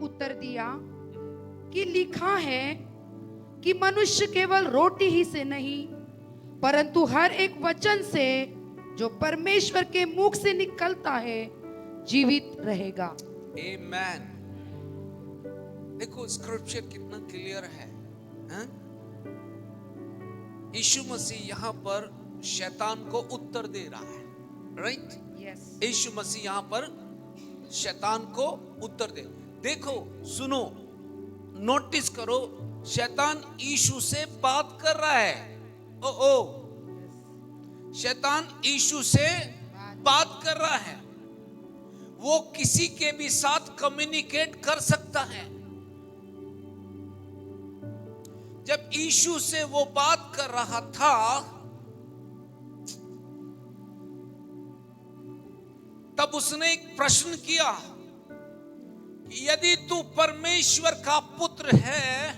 उत्तर दिया कि लिखा है कि मनुष्य केवल रोटी ही से नहीं परंतु हर एक वचन से जो परमेश्वर के मुख से निकलता है जीवित रहेगा। आमेन। देखो स्क्रिप्चर कितना क्लियर है, हैं? यीशु मसीह यहां पर शैतान को उत्तर दे रहा है, राइट? यस। यीशु मसीह यहां पर शैतान को उत्तर दे। देखो, सुनो, नोटिस करो, शैतान यीशु से बात कर रहा है। ओ शैतान यीशु से बात कर रहा है। वो किसी के भी साथ कम्युनिकेट कर सकता है। जब यीशु से वो बात कर रहा था, तब उसने एक प्रश्न किया कि यदि तू परमेश्वर का पुत्र है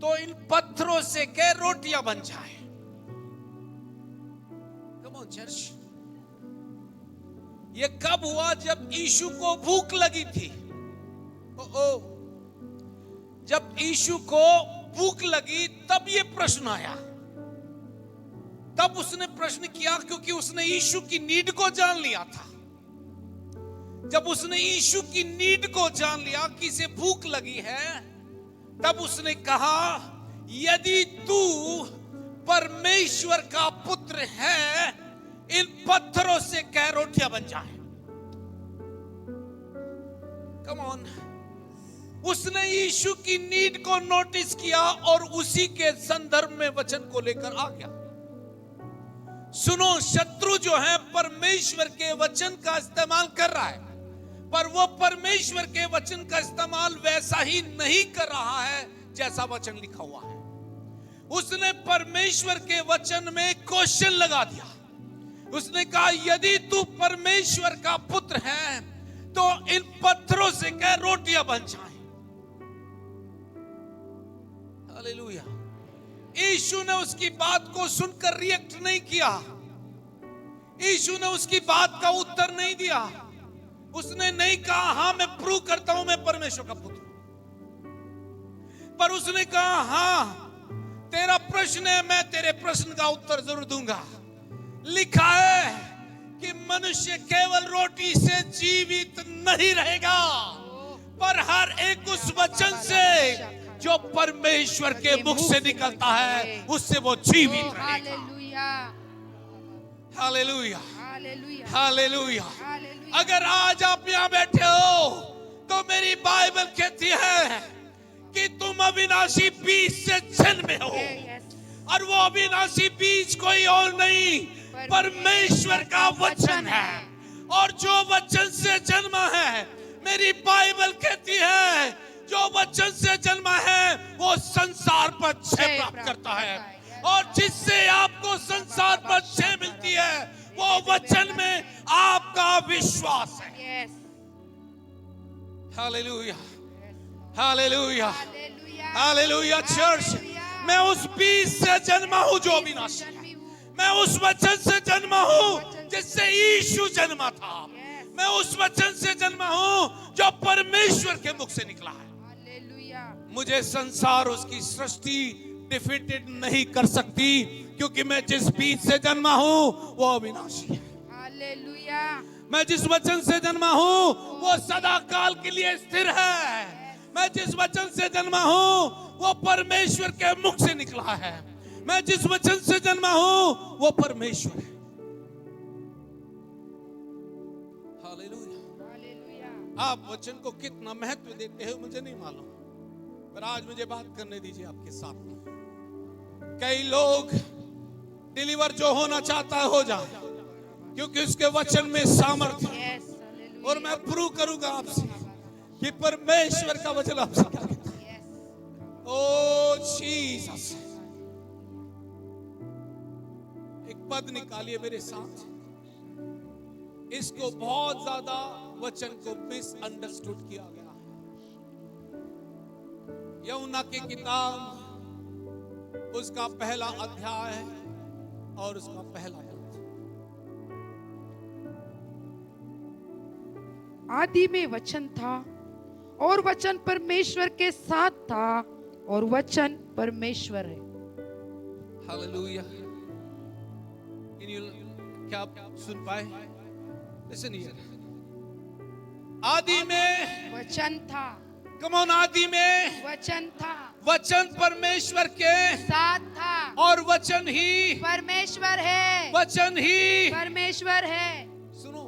तो इन पत्थरों से क्या रोटियां बन जाए। Come on church. ये कब हुआ? जब यीशु को भूख लगी थी। जब यीशु को भूख लगी तब ये प्रश्न आया। तब उसने प्रश्न किया क्योंकि उसने यीशु की नीड को जान लिया था। जब उसने यीशु की नीड को जान लिया कि इसे भूख लगी है, तब उसने कहा यदि तू परमेश्वर का पुत्र है, इन पत्थरों से क्या रोटियां बन जाए। Come on. उसने यीशु की नीड को नोटिस किया और उसी के संदर्भ में वचन को लेकर आ गया। सुनो, शत्रु जो है परमेश्वर के वचन का इस्तेमाल कर रहा है, पर वो परमेश्वर के वचन का इस्तेमाल वैसा ही नहीं कर रहा है जैसा वचन लिखा हुआ है। उसने परमेश्वर के वचन में क्वेश्चन लगा दिया। उसने कहा यदि तू परमेश्वर का पुत्र है तो इन पत्थरों से क्या रोटियां बन जाए। हालेलुया। यीशु ने उसकी बात को सुनकर रिएक्ट नहीं किया। यीशु ने उसकी बात का उत्तर नहीं दिया। उसने नहीं कहा हां मैं प्रूव करता हूं मैं परमेश्वर का पुत्र हूं, पर उसने कहा हां तेरा प्रश्न है, मैं तेरे प्रश्न का उत्तर जरूर दूंगा। लिखा है कि मनुष्य केवल रोटी से जीवित नहीं रहेगा, पर हर एक उस वचन से जो परमेश्वर के मुख से निकलता है उससे वो जीवित रहेगा। Hallelujah, hallelujah. अगर आज आप यहां बैठे हो तो मेरी बाइबल कहती है कि तुम अविनाशी बीज से जन्मे हो, और वो अविनाशी बीज कोई और नहीं परमेश्वर का वचन है। और जो वचन से जन्मा है, मेरी बाइबल कहती है जो वचन से जन्मा है वो संसार पर जय प्राप्त करता है, और जिससे आपको संसार पर जय मिलती है वो वचन में आपका विश्वास है। Hallelujah, hallelujah, hallelujah. चर्च, मैं उस बीज से जन्मा हूं जो अविनाशी है। मैं उस वचन से जन्मा हूं जिससे यीशु जन्मा था। मैं उस वचन से जन्मा हूं जो परमेश्वर के मुख से निकला है। मुझे संसार उसकी सृष्टि डिफीटेड नहीं कर सकती, क्योंकि मैं जिस बीज से जन्मा हूं वो अविनाशी है। हालेलुया। मैं जिस वचन से जन्मा हूं वो सदा काल के लिए स्थिर है। मैं जिस वचन से जन्मा हूं वो परमेश्वर के मुख से निकला है। मैं जिस वचन से जन्मा हूं वो परमेश्वर है। हालेलुया। आप वचन को कितना महत्व देते हो मुझे नहीं मालूम, पर आज मुझे बात करने दीजिए आपके साथ में। कई लोग डिलीवर जो होना चाहता है हो जाए, क्योंकि उसके वचन में सामर्थ्य है। और मैं प्रूव करूंगा आपसे कि परमेश्वर का वचन आपसे क्या कहता है। ओ जीसस, एक पद निकालिए मेरे साथ। इसको बहुत ज्यादा वचन को मिसअंडरस्टूड किया गया। यूहन्ना की किताब उसका पहला अध्याय और उसका पहला पद। आदि में वचन था और वचन परमेश्वर के साथ था और वचन परमेश्वर है। हालेलुया। क्या आप सुन पाए? Listen here. आदि में वचन था, कम ऑन, आदि में वचन था, वचन परमेश्वर के साथ था और वचन ही परमेश्वर है, वचन ही परमेश्वर है। सुनो,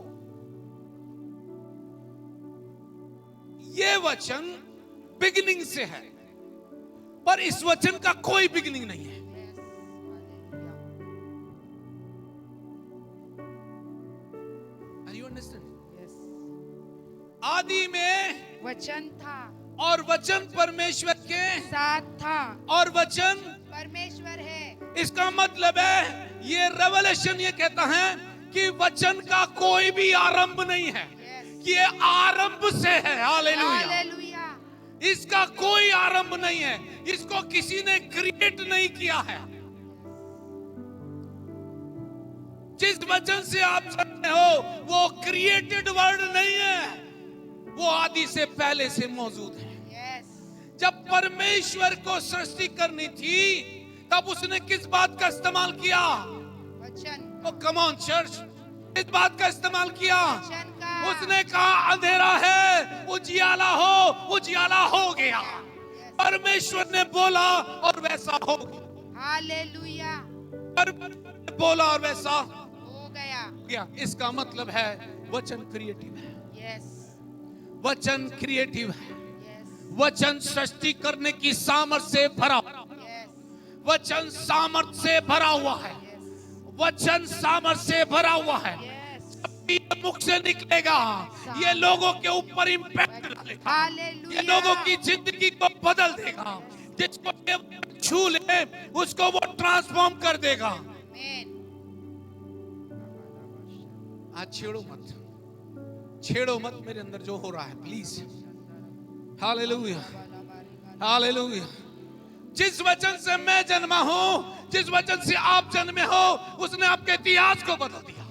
ये वचन बिगिनिंग से है, पर इस वचन का कोई बिगिनिंग नहीं है। Are you understand? आदि में वचन था और वचन परमेश्वर के साथ था और वचन परमेश्वर है। इसका मतलब है, ये रेवलेशन ये कहता है कि वचन का कोई भी आरंभ नहीं है, ये आरंभ से है। हालेलुया। हालेलुया। इसका कोई आरंभ नहीं है, इसको किसी ने क्रिएट नहीं किया है। जिस वचन से आप सुनते हो वो क्रिएटेड वर्ड नहीं है, वो आदि से पहले से मौजूद है। जब परमेश्वर को सृष्टि करनी थी तब उसने किस बात का इस्तेमाल किया? वचन। ओ कम ऑन चर्च, किस बात का इस्तेमाल किया? वचन का। उसने कहा अंधेरा है, उजियाला हो, उजियाला हो गया। परमेश्वर ने बोला और वैसा हो गया। हालेलुया। परमेश्वर ने बोला और वैसा हो गया। इसका मतलब है वचन क्रिएटिव है। यस, वचन क्रिएटिव है। यस, वचन सृष्टि करने की सामर्थ से भरा, यस, वचन सामर्थ से भरा हुआ है। वचन सामर्थ से भरा हुआ है। यस। जब ये मुख से निकलेगा ये लोगों के ऊपर इंपैक्ट डालेगा, हालेलुया। ये लोगों की जिंदगी को बदल देगा। जिसको ये छू ले उसको वो ट्रांसफॉर्म कर देगा। आमीन। आज छेड़ो मत मेरे अंदर जो हो रहा है, प्लीज। Hallelujah, hallelujah. जिस वचन से मैं जन्मा हूं, जिस वचन से आप जन्मे हो, उसने आपके इतिहास को बदल दिया,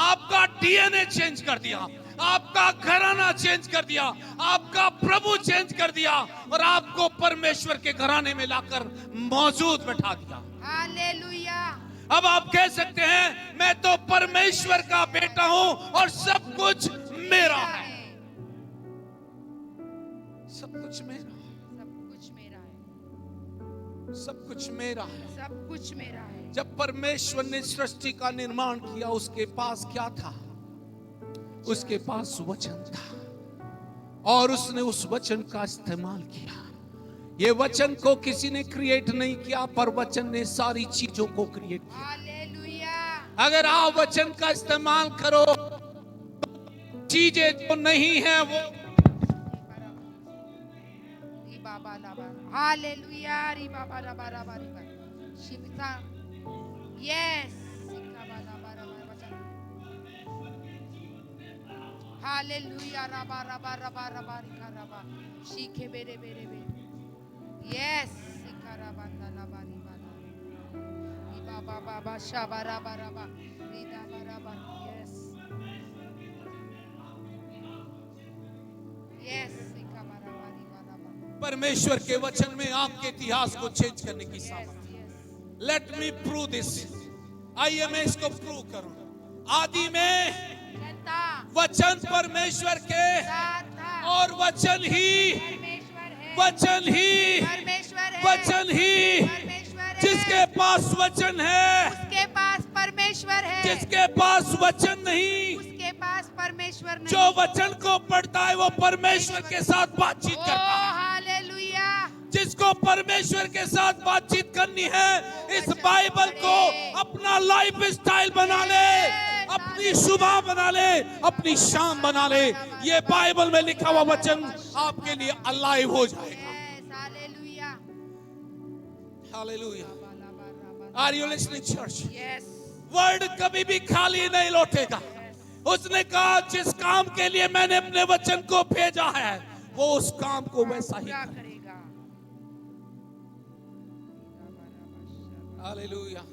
आपका डीएनए चेंज कर दिया, आपका घराना चेंज कर दिया, आपका प्रभु चेंज कर दिया और आपको परमेश्वर के घराने में लाकर मौजूद बैठा दिया। हालेलुया। अब आप कह सकते हैं मैं तो परमेश्वर का बेटा हूं और सब कुछ मेरा है। सब कुछ मेरा, सब कुछ मेरा है, सब कुछ मेरा है। सब कुछ मेरा है। जब परमेश्वर ने सृष्टि का निर्माण किया उसके पास क्या था? उसके पास वचन था और उसने उस वचन का इस्तेमाल किया। ये वचन को किसी ने क्रिएट नहीं किया, पर वचन ने सारी चीजों को क्रिएट किया। हालेलुया। अगर आप वचन का इस्तेमाल करो, चीजें जो नहीं है वो हालेलुया। री बाबा रा बारा बारी बारी शिमिता। यस। हालेलुया। रा बारा बारा बारा बारी का रबा शीखे बेरे बेरे बेरे। यस। सिकारा बंदा ला बारी बारा। री बाबा बाबा शाबारा बारा बा री दा बारा बा। Yes, yes. सिका बारा बारी बारा बा। परमेश्वर के वचन में आपके इतिहास को चेंज करने की सामर्थ। Let me prove this. आइए मैं इसको प्रूव करूं। आदि में वचन परमेश्वर के और वचन ही, वचन ही, वचन ही। जिसके पास वचन है उसके पास परमेश्वर है, जिसके पास वचन नहीं, उसके पास परमेश्वर नहीं। जो वचन को पढ़ता है वो परमेश्वर के साथ बातचीत ओ करता है। हालेलुया। जिसको परमेश्वर के साथ बातचीत करनी है, इस बाइबल को अपना लाइफ स्टाइल बना ले, अपनी सुबह बना ले, अपनी शाम बना ले। ये बाइबल में लिखा हुआ वचन आपके लिए अलाइव हो जाएगा। Hallelujah. Hallelujah. Are you listening church? Yes. Word कभी भी खाली नहीं लौटेगा। उसने कहा जिस काम के लिए मैंने अपने वचन को भेजा है वो उस काम को वैसा ही करेगा। Hallelujah,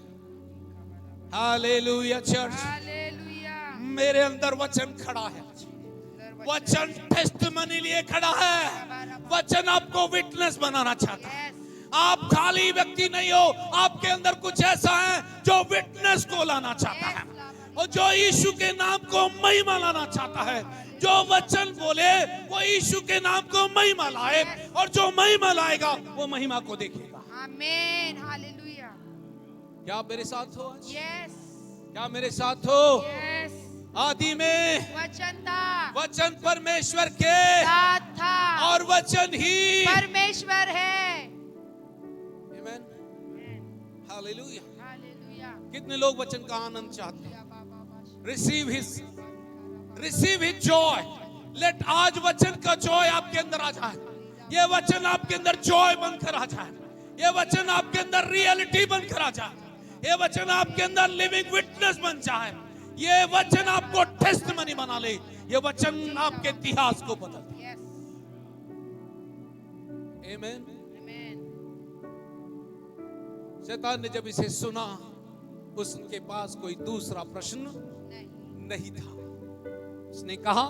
hallelujah church. हालेलुया। मेरे अंदर वचन खड़ा है, वचन टेस्टमनी लिए खड़ा है। वचन आपको विटनेस बनाना चाहता है। आप खाली व्यक्ति नहीं हो, आपके अंदर कुछ ऐसा है जो विटनेस को लाना चाहता है और जो यीशु के नाम को महिमा लाना चाहता है। जो वचन बोले वो यीशु के नाम को महिमा लाए और जो महिमा लाएगा वो महिमा को देखेगा। आमीन, हालेलुया। क्या आप मेरे साथ हो आज? यस, क्या मेरे साथ हो? यस। आदि में वचन था, वचन परमेश्वर के साथ था और वचन ही परमेश्वर है। आमीन, हालेलुया। हालेलुया। कितने लोग वचन का आनंद चाहते हैं? Receive his Joy. लेट आज वचन का जॉय आपके अंदर आ जाए। ये वचन आपके अंदर जॉय बनकर आ जाए। ये वचन आपके अंदर रियलिटी बनकर आ जाए। ये वचन आपके अंदर लिविंग विटनेस बन जाए। ये वचन आपको टेस्टमनी बना ले। ये वचन आपके इतिहास को बदल दे। यस, आमीन। आमीन। शैतान ने जब इसे सुना, उसके पास कोई दूसरा प्रश्न नहीं था। उसने कहा,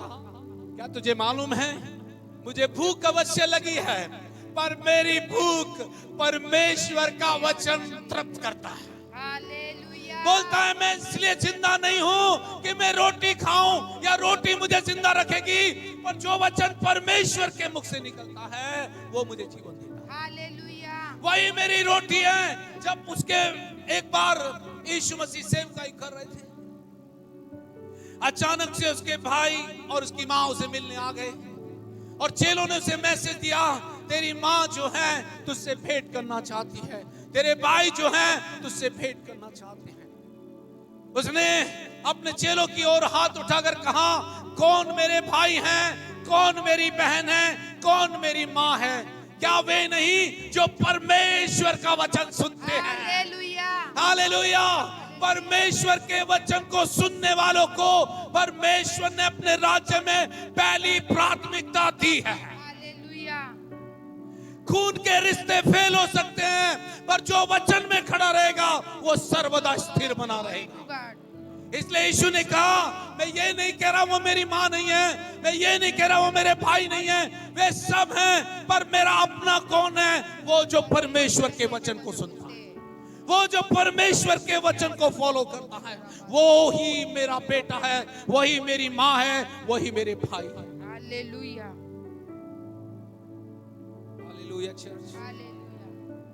क्या तुझे मालूम है मुझे भूख अवश्य लगी है, पर मेरी भूख परमेश्वर का वचन तृप्त करता है। हालेलुया। बोलता है मैं इसलिए जिंदा नहीं हूं कि मैं रोटी खाऊं या रोटी मुझे जिंदा रखेगी, पर जो वचन परमेश्वर के मुख से निकलता है वो मुझे जीवन देता है। हालेलुया। वही मेरी रोटी है। जब उसके एक बार यीशु मसीह सेवकाई कर रहे थे, अचानक से उसके भाई और उसकी माँ उसे मिलने आ गए और चेलों ने उसे मैसेज दिया, तेरी माँ जो है तुझसे भेंट करना चाहती है, तेरे भाई जो हैं तुझसे भेंट करना चाहते हैं। उसने अपने चेलों की ओर हाथ उठाकर कहा, कौन मेरे भाई हैं, कौन मेरी बहन है, कौन मेरी माँ है? क्या वे नहीं जो परमेश्वर का वचन सुनते हैं? हालेलुया। हालेलुया। परमेश्वर के वचन को सुनने वालों को परमेश्वर ने अपने राज्य में पहली प्राथमिकता दी है। हालेलुया। खून के रिश्ते फेल हो सकते हैं, पर जो वचन में खड़ा रहेगा वो सर्वदा स्थिर बना रहेगा। इसलिए यीशु ने कहा, मैं ये नहीं कह रहा वो मेरी माँ नहीं है, मैं ये नहीं कह रहा वो मेरे भाई नहीं है, वे सब हैं, पर मेरा अपना कौन है? वो जो परमेश्वर के वचन को सुनता है, वो जो परमेश्वर के वचन को फॉलो करता है, वो ही मेरा बेटा है, वही मेरी माँ है, वही मेरे भाई है। Hallelujah. Hallelujah church, hallelujah.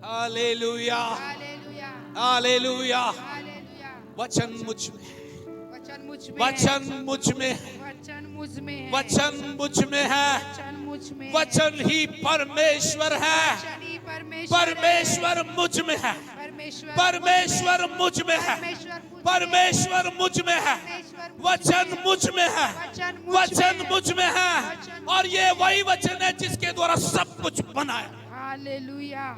Hallelujah, hallelujah. Hallelujah. Hallelujah. वचन मुझ में है, वचन मुझ में, वचन मुझ में है, वचन मुझ में है, वचन मुझ में है। वचन मुझ में, वचन ही परमेश्वर है। वचन ही परमेश्वर है। परमेश्वर मुझ में है, परमेश्वर, परमेश्वर मुझ में है, परमेश्वर मुझ में है, वचन मुझ में है, वचन मुझ में है, और ये वही वचन है जिसके द्वारा सब कुछ बना है। हालेलुया।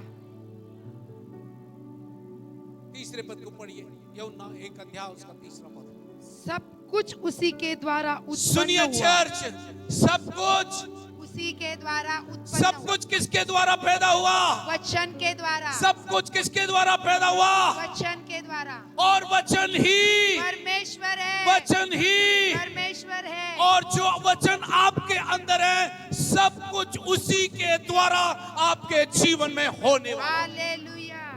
तीसरे पद को पढ़िए, यूहन्ना 1 अध्याय उसका 3 पद। सब कुछ उसी के द्वारा उत्पन्न सुनिए हुआ। चर्च, सब कुछ, उसी के द्वारा उत्पन्न सब हुआ। कुछ किसके द्वारा पैदा हुआ? वचन के द्वारा। सब कुछ किसके द्वारा पैदा हुआ? वचन के द्वारा। और वचन ही, परमेश्वर है, वचन ही, परमेश्वर है, और जो वचन आपके अंदर है, सब कुछ उसी के द्वारा आपके जीवन में होने वाला है। हालेलुया।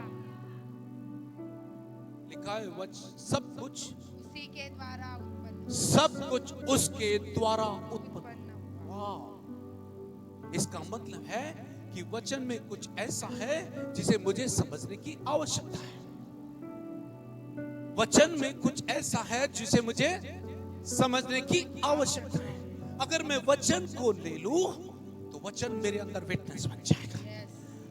लिखा है सब कुछ उसी के द्वारा उत्पन्न, सब कुछ उसके द्वारा उत्पन्न। उत्पन्न हुआ। वाह! इसका मतलब है कि वचन में कुछ ऐसा है जिसे मुझे समझने की आवश्यकता है। वचन में कुछ ऐसा है जिसे मुझे समझने की आवश्यकता है। अगर मैं वचन को ले लूं तो वचन मेरे अंदर विटनेस बन जाएगा।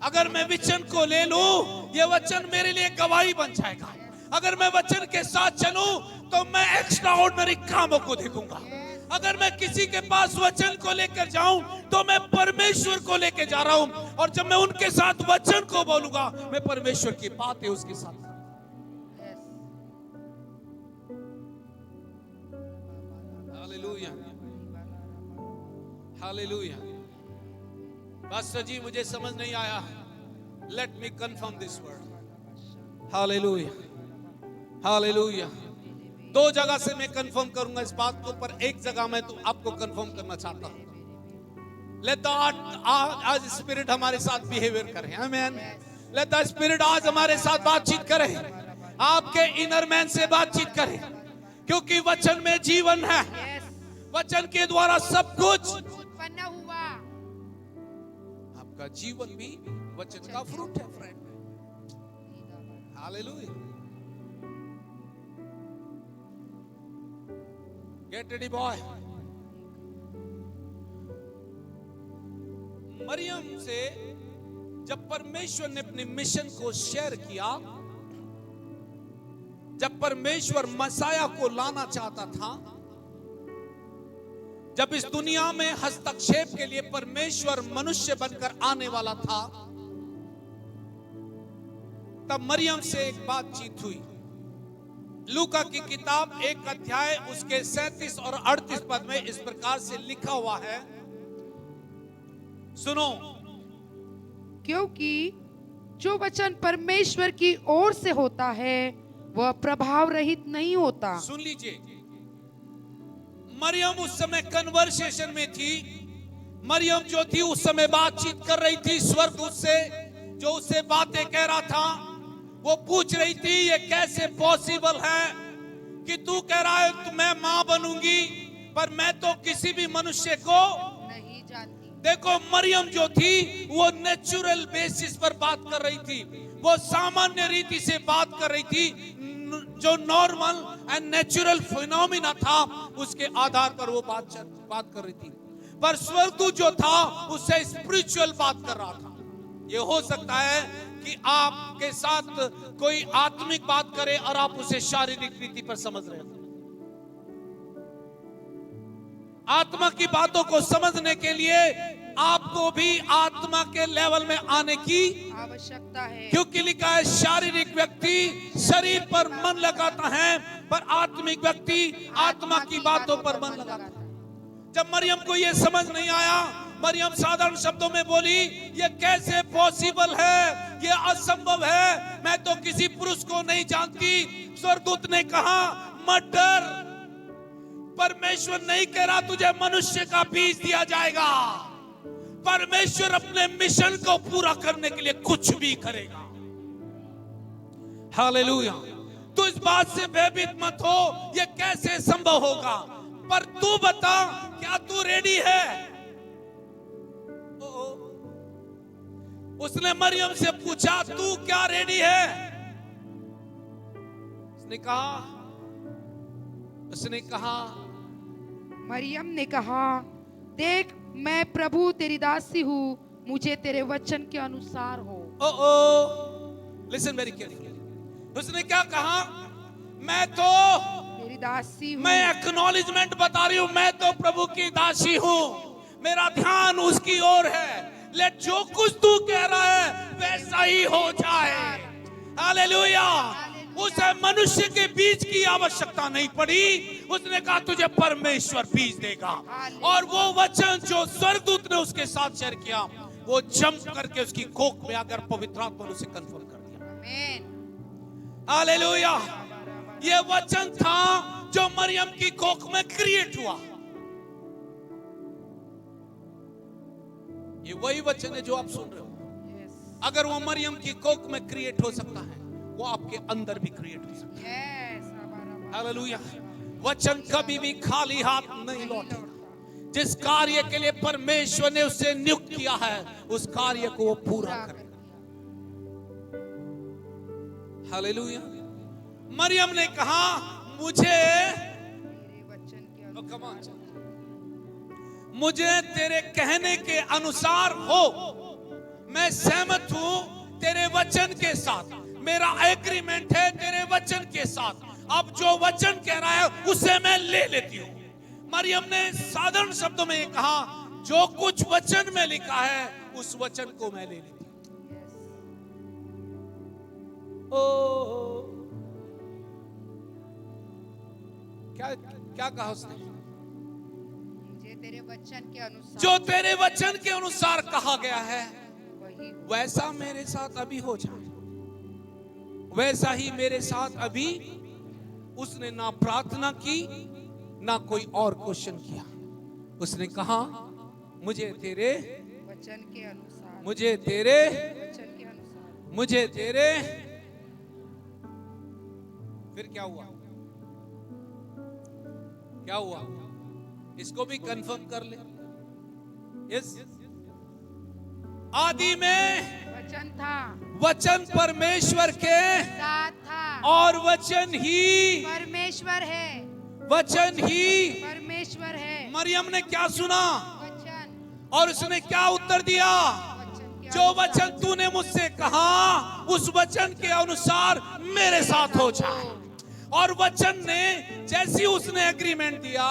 अगर मैं वचन को ले लूं, ये वचन मेरे लिए गवाही बन जाएगा। अगर मैं वचन के साथ चलूं तो मैं एक्स्ट्रा ऑर्डिनरी कामों को देखूंगा। अगर मैं किसी के पास वचन को लेकर जाऊं तो मैं परमेश्वर को लेकर जा रहा हूं, और जब मैं उनके साथ वचन को बोलूंगा, मैं परमेश्वर की बातें उसके साथ। Hallelujah, hallelujah. पास्टर जी मुझे समझ नहीं आया, let me confirm this word. Hallelujah, hallelujah. दो जगह से मैं कंफर्म करूंगा इस बात को, पर एक जगह मैं तो आपको कंफर्म करना चाहता हूं। लेट द आज स्पिरिट हमारे साथ बिहेवियर करे। आमीन। लेट द स्पिरिट आज हमारे साथ बातचीत करे, आपके इनर मैन से बातचीत करे, क्योंकि वचन में जीवन है। वचन के द्वारा सब कुछ उत्पन्न हुआ। आपका जीवन भी वचन का फ्रूट है friend. Hallelujah. Get ready boy. Mariam से जब परमेश्वर ने अपने मिशन को शेयर किया, जब परमेश्वर मसाया को लाना चाहता था, जब इस दुनिया में हस्तक्षेप के लिए परमेश्वर मनुष्य बनकर आने वाला था, तब मरियम से एक बातचीत हुई। लूका की किताब 1 अध्याय उसके 37 और 38 पद में इस प्रकार से लिखा हुआ है, सुनो। क्योंकि जो वचन परमेश्वर की ओर से होता है वह प्रभाव रहित नहीं होता। सुन लीजिए, मरियम उस समय कन्वर्सेशन में थी। मरियम जो थी उस समय बातचीत कर रही थी स्वर्गदूत से, जो उससे बातें कह रहा था। वो पूछ रही थी ये कैसे पॉसिबल है कि तू कह रहा है तो मैं मां बनूंगी, पर मैं तो किसी भी मनुष्य को नहीं जानती। देखो, मरियम जो थी वो नेचुरल बेसिस पर बात कर रही थी, वो सामान्य रीति से बात कर रही थी, जो नॉर्मल एंड नेचुरल फिनोमिना था उसके आधार पर वो बात कर रही थी। पर स्वर्गदूत जो था उससे स्पिरिचुअल बात कर रहा था। ये हो सकता है कि आपके साथ कोई आत्मिक बात करे और आप उसे शारीरिक रीति पर समझ रहे हो। आत्मा की बातों को समझने के लिए आपको भी आत्मा के लेवल में आने की आवश्यकता है, क्योंकि लिखा है शारीरिक व्यक्ति शरीर पर मन लगाता है, पर आत्मिक व्यक्ति आत्मा की बातों पर मन लगाता है। जब मरियम को यह समझ नहीं आया, मरियम साधारण शब्दों में बोली ये कैसे पॉसिबल है, ये असंभव है, मैं तो किसी पुरुष को नहीं जानती। स्वर्गदूत ने कहा मत डर, परमेश्वर नहीं कह रहा तुझे मनुष्य का बीज दिया जाएगा। परमेश्वर अपने मिशन को पूरा करने के लिए कुछ भी करेगा। हालेलुया। तो इस बात से भयभीत मत हो, ये कैसे संभव होगा, पर तू बता क्या तू रेडी है। उसने मरियम से पूछा तू क्या रेडी है। उसने कहा मरियम ने कहा देख मैं प्रभु तेरी दासी हूँ, मुझे तेरे वचन के अनुसार हो। Listen very carefully. उसने क्या कहा, मैं तो तेरी दासी हूँ। मैं एक्नॉलेजमेंट बता रही हूँ, मैं तो प्रभु की दासी हूँ, मेरा ध्यान उसकी ओर है। लेट जो कुछ तू कह रहा है वैसा ही हो जाए। हालेलुया। उसे मनुष्य के बीज की आवश्यकता नहीं पड़ी, उसने कहा तुझे परमेश्वर बीज देगा। और वो वचन जो स्वर्गदूत ने उसके साथ शेयर किया, वो जंप करके उसकी कोख में आकर पवित्र आत्मा ने उसे कंफर्म कर दिया। आमीन। हालेलुया। ये वचन था जो मरियम की कोख में क्रिएट हुआ। ये वही वचन है जो आप सुन रहे हो। अगर वो मरियम की कोख में क्रिएट हो सकता है, वो आपके अंदर भी क्रिएट हो सकता है। हालेलुया। वचन कभी भी खाली हाथ नहीं लौटेगा। जिस कार्य के लिए परमेश्वर ने उसे नियुक्त किया है, उस कार्य को वो पूरा करेगा। हालेलुया। मरियम ने कहा मुझे तेरे कहने के अनुसार हो, मैं सहमत हूं तेरे वचन के साथ, मेरा एग्रीमेंट है तेरे वचन के साथ। अब जो वचन कह रहा है उसे मैं ले लेती हूं। मरियम ने साधारण शब्दों में कहा जो कुछ वचन में लिखा है उस वचन को मैं ले लेती हूं। क्या कहा उसने? मुझे तेरे वचन के अनुसार, जो तेरे वचन के अनुसार कहा गया है वैसा मेरे साथ अभी हो जाए, वैसा ही मेरे साथ अभी उसने ना प्रार्थना की ना कोई और क्वेश्चन किया। उसने कहा मुझे तेरे वचन के अनुसार, मुझे तेरे वचन के अनुसार। मुझे तेरे। फिर क्या हुआ? क्या हुआ? इसको भी कंफर्म कर ले। यस, आदि में वचन था, वचन परमेश्वर के साथ था, और वचन ही परमेश्वर है, वचन ही। परमेश्वर है। मरियम ने क्या सुना वचन, और उसने क्या उत्तर दिया? वचन के जो अनुसार। वचन तूने मुझसे कहा उस वचन के अनुसार मेरे साथ हो जाए। और वचन ने जैसी उसने एग्रीमेंट दिया,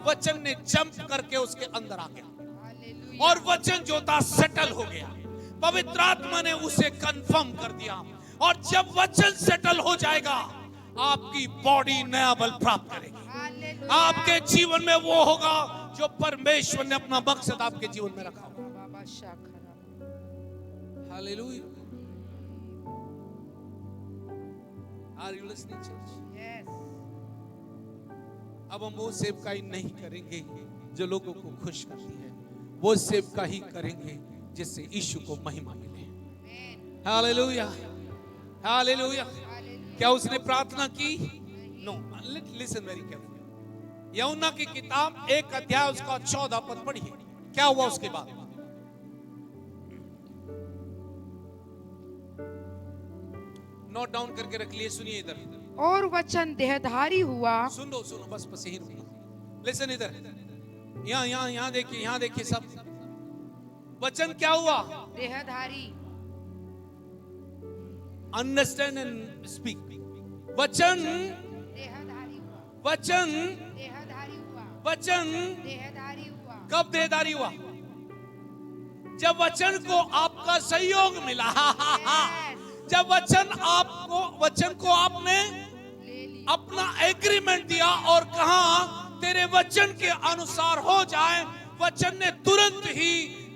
वचन ने जंप करके उसके अंदर आ गया हालेलुया। और वचन जो था सेटल हो गया। पवित्र आत्मा ने उसे कंफर्म कर दिया। और जब वचन सेटल हो जाएगा, आपकी बॉडी नया बल प्राप्त करेगी। हालेलुया। आपके जीवन में वो होगा जो परमेश्वर ने अपना मकसद आपके जीवन में रखा होगा। बाबा शाखरा। Hallelujah. Are you listening, church? Yes. अब हम वो सेवकाई नहीं करेंगे जो लोगों को खुश करती है, वो सेवकाई करेंगे जिससे यीशु को महिमा मिले। Hallelujah, hallelujah. क्या उसने प्रार्थना की? नो। Listen very carefully. यूहन्ना की किताब 1 अध्याय उसका 14 पद पढ़िए। क्या हुआ उसके बाद? नोट डाउन करके रख लिए, सुनिए इधर। और वचन देहधारी हुआ। सुनो सुनो, बस यही रुको। लिसन इधर, यहाँ देखिए, यहाँ देखिए सब। वचन क्या हुआ? देहधारी। Understand and speak. वचन देहधारी हुआ। वचन देहधारी हुआ। वचन देहधारी हुआ। कब देहधारी हुआ? जब वचन को आपका सहयोग मिला। जब वचन को आपने ले ली। अपना एग्रीमेंट दिया और कहा तेरे वचन के अनुसार हो जाए, वचन ने तुरंत ही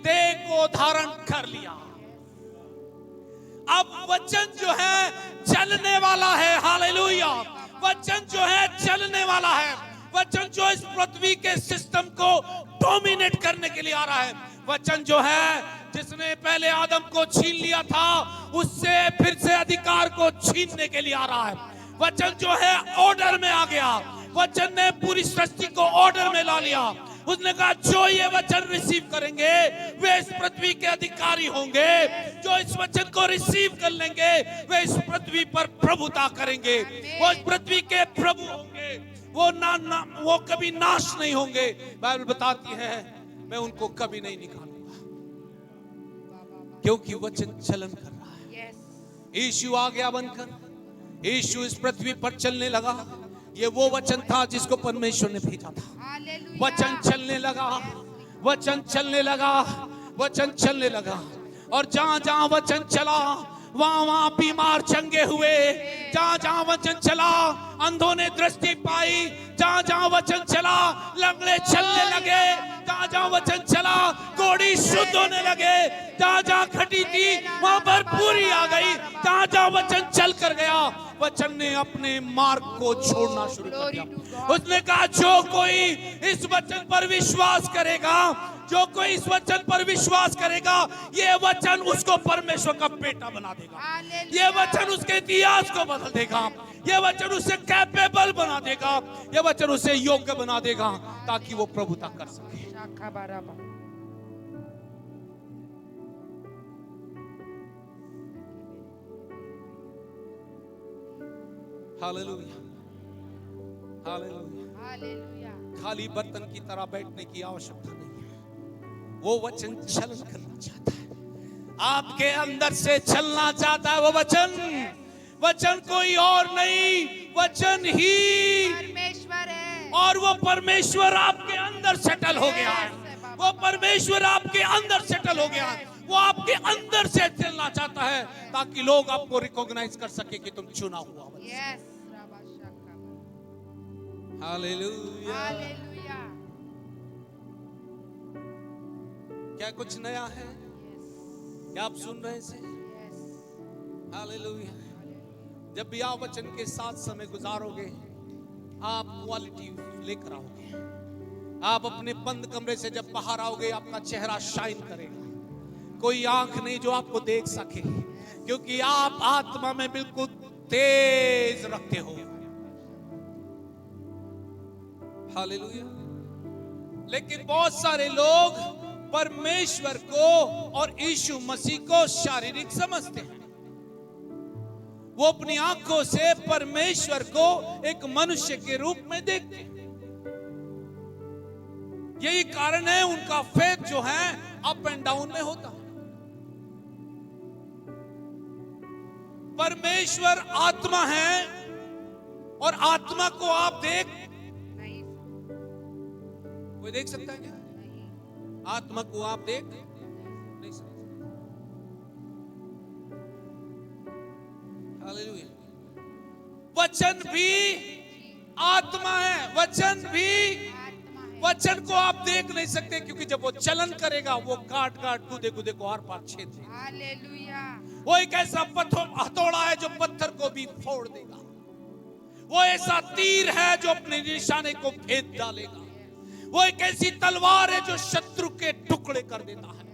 देह को धारण कर लिया। अब वचन जो है चलने वाला है। हालेलुया। वचन जो है चलने वाला है। वचन जो इस पृथ्वी के सिस्टम को डोमिनेट करने के लिए आ रहा है। वचन जो है जिसने पहले आदम को छीन लिया था, उससे फिर से अधिकार को छीनने के लिए आ रहा है। वचन जो है ऑर्डर में आ गया। वचन ने पूरी सृष्टि को ऑर्डर में ला लिया। उसने कहा जो ये वचन रिसीव करेंगे वे इस पृथ्वी के अधिकारी होंगे। जो इस वचन को रिसीव कर लेंगे वे इस पृथ्वी पर प्रभुता करेंगे। वो इस पृथ्वी के प्रभु होंगे। वो कभी नाश नहीं होंगे। बाइबल बताती है मैं उनको कभी नहीं निकालूंगा, क्योंकि वचन चलन कर रहा है। यीशु आ गया बनकर। यीशु इस पृथ्वी पर चलने लगा। ये वो वचन था जिसको परमेश्वर ने भेजा था। वचन चलने लगा, वचन चलने लगा, वचन चलने लगा। और जहां जहां वचन चला वहां वहां बीमार चंगे हुए। जहां जहां वचन चला अंधों ने दृष्टि पाई। जहां जहां वचन चला लंगड़े चलने लगे। जहां जहां वचन चला कोढ़ी शुद्ध होने लगे। जहां जहां घटी थी वहां भरपूरी आ गई। जहां जहां वचन चल कर गया, वचन ने अपने मार्ग को छोड़ना शुरू कर दिया। उसने कहा जो कोई इस वचन पर विश्वास करेगा, जो कोई इस वचन पर विश्वास करेगा, ये वचन उसको परमेश्वर का बेटा बना देगा। ये वचन उसके इतिहास को बदल देगा। ये वचन उसे कैपेबल बना देगा। ये वचन उसे योग्य बना देगा ताकि वो प्रभुता कर सके। Hallelujah, hallelujah. हालेलुया। खाली बर्तन की तरह बैठने की आवश्यकता नहीं है। वो वचन चलन करना चाहता है, आपके अंदर से चलना चाहता है। वो वचन कोई और नहीं, वचन ही परमेश्वर है। और वो परमेश्वर आपके अंदर सेटल हो गया है। वो परमेश्वर आपके अंदर सेटल हो गया है। वो आपके अंदर से चलना चाहता है ताकि लोग आपको रिकॉग्नाइज कर सके कि तुम चुना हुआ। Hallelujah, hallelujah. क्या कुछ नया है? क्या आप सुन रहे हैं? हालेलुया। जब भी आप वचन के साथ समय गुजारोगे आप क्वालिटी लेकर आओगे। आप अपने बंद कमरे से जब बाहर आओगे, आपका चेहरा शाइन करेगा। कोई आंख नहीं जो आपको देख सके, क्योंकि आप आत्मा में बिल्कुल तेज रखते हो। हालेलुया। लेकिन बहुत सारे लोग परमेश्वर को और यीशु मसीह को शारीरिक समझते हैं। वो अपनी आंखों से परमेश्वर को एक मनुष्य के रूप में देखते हैं। यही कारण है उनका फेथ जो है अप एंड डाउन में होता है। परमेश्वर आत्मा है और आत्मा को आप कोई देख सकता है क्या? आत्मा को आप देख नहीं सकते। हालेलुया। वचन भी आत्मा है, वचन को आप देख नहीं सकते, क्योंकि जब वो चलन करेगा वो काट कूदे को आर पार छेद देगा। हालेलुया। वो एक ऐसा हथौड़ा है जो पत्थर को भी फोड़ देगा। वो ऐसा तीर है जो अपने निशाने को भेद डालेगा। वो एक ऐसी तलवार है जो शत्रु के टुकड़े कर देता है।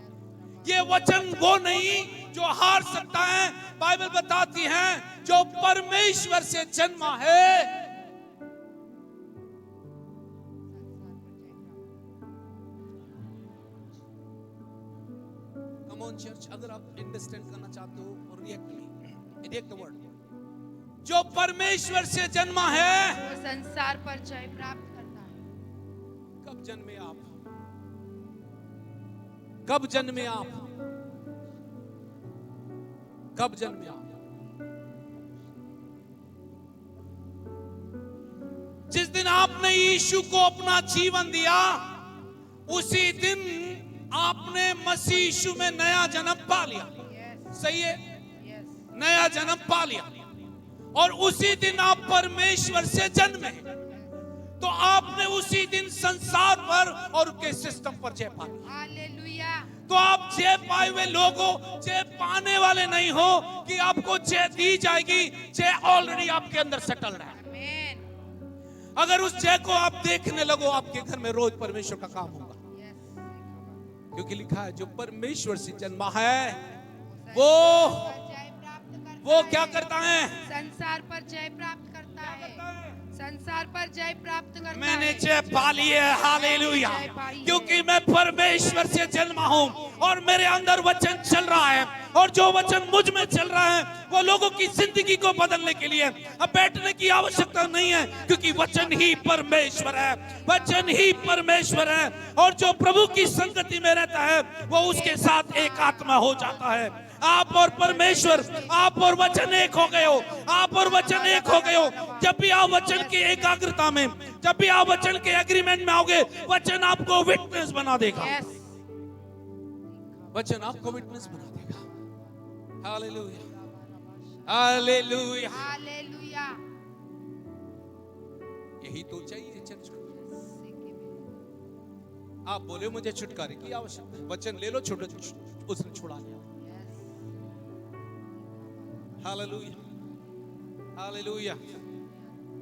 ये वचन वो नहीं जो हार सकता है। बाइबल बताती है जो परमेश्वर से जन्मा है। कम ऑन चर्च, अगर आप अंडरस्टैंड करना चाहते हो और रिएक्ट द वर्ड, जो परमेश्वर से जन्मा है वो संसार पर जय प्राप्त करता है। कब जन्मे आप? कब जन्मे आप? कब जन्मे आप? जिस दिन आपने यीशु को अपना जीवन दिया, उसी दिन आपने मसीह यीशु में नया जन्म पा लिया। सही है? नया जन्म पा लिया। और उसी दिन आप परमेश्वर से जन्मे, तो आपने उसी दिन संसार पर और उसके सिस्टम पर जय पा ली। हालेलुया। तो आप जय पाए हुए लोगों, जय पाने वाले नहीं हो कि आपको जय दी जाएगी। जय ऑलरेडी आपके अंदर सेटल रहा है। अगर उस जय को आप देखने लगो, आपके घर में रोज परमेश्वर का काम होगा। क्योंकि लिखा है जो परमेश्वर से जन्मा है वो क्या करता है? संसार पर जय प्राप्त करता है। संसार पर जय प्राप्त करता है। मैंने जय पा ली है। हालेलुया। क्योंकि मैं परमेश्वर से जन्मा हूं और मेरे अंदर वचन चल रहा है, और जो वचन मुझ में चल रहा है वो लोगों की जिंदगी को बदलने के लिए। अब बैठने की आवश्यकता नहीं है, क्योंकि वचन ही परमेश्वर है। वचन ही परमेश्वर है, और जो प्रभु की संगति में रहता है वो उसके साथ एक आत्मा हो जाता है। आप और परमेश्वर, आप और वचन एक हो गए हो। आप और वचन एक हो गए हो। जब भी आप वचन की एकाग्रता में, जब भी आप वचन के एग्रीमेंट में आओगे, वचन आपको विटनेस बना देगा। वचन आपको विटनेस बना देगा। Hallelujah, hallelujah, hallelujah. यही तो चाहिए चर्च को। आप बोले मुझे छुटकारे की आवश्यकता है, वचन ले लो, उसने छुड़ा लिया। Hallelujah, hallelujah.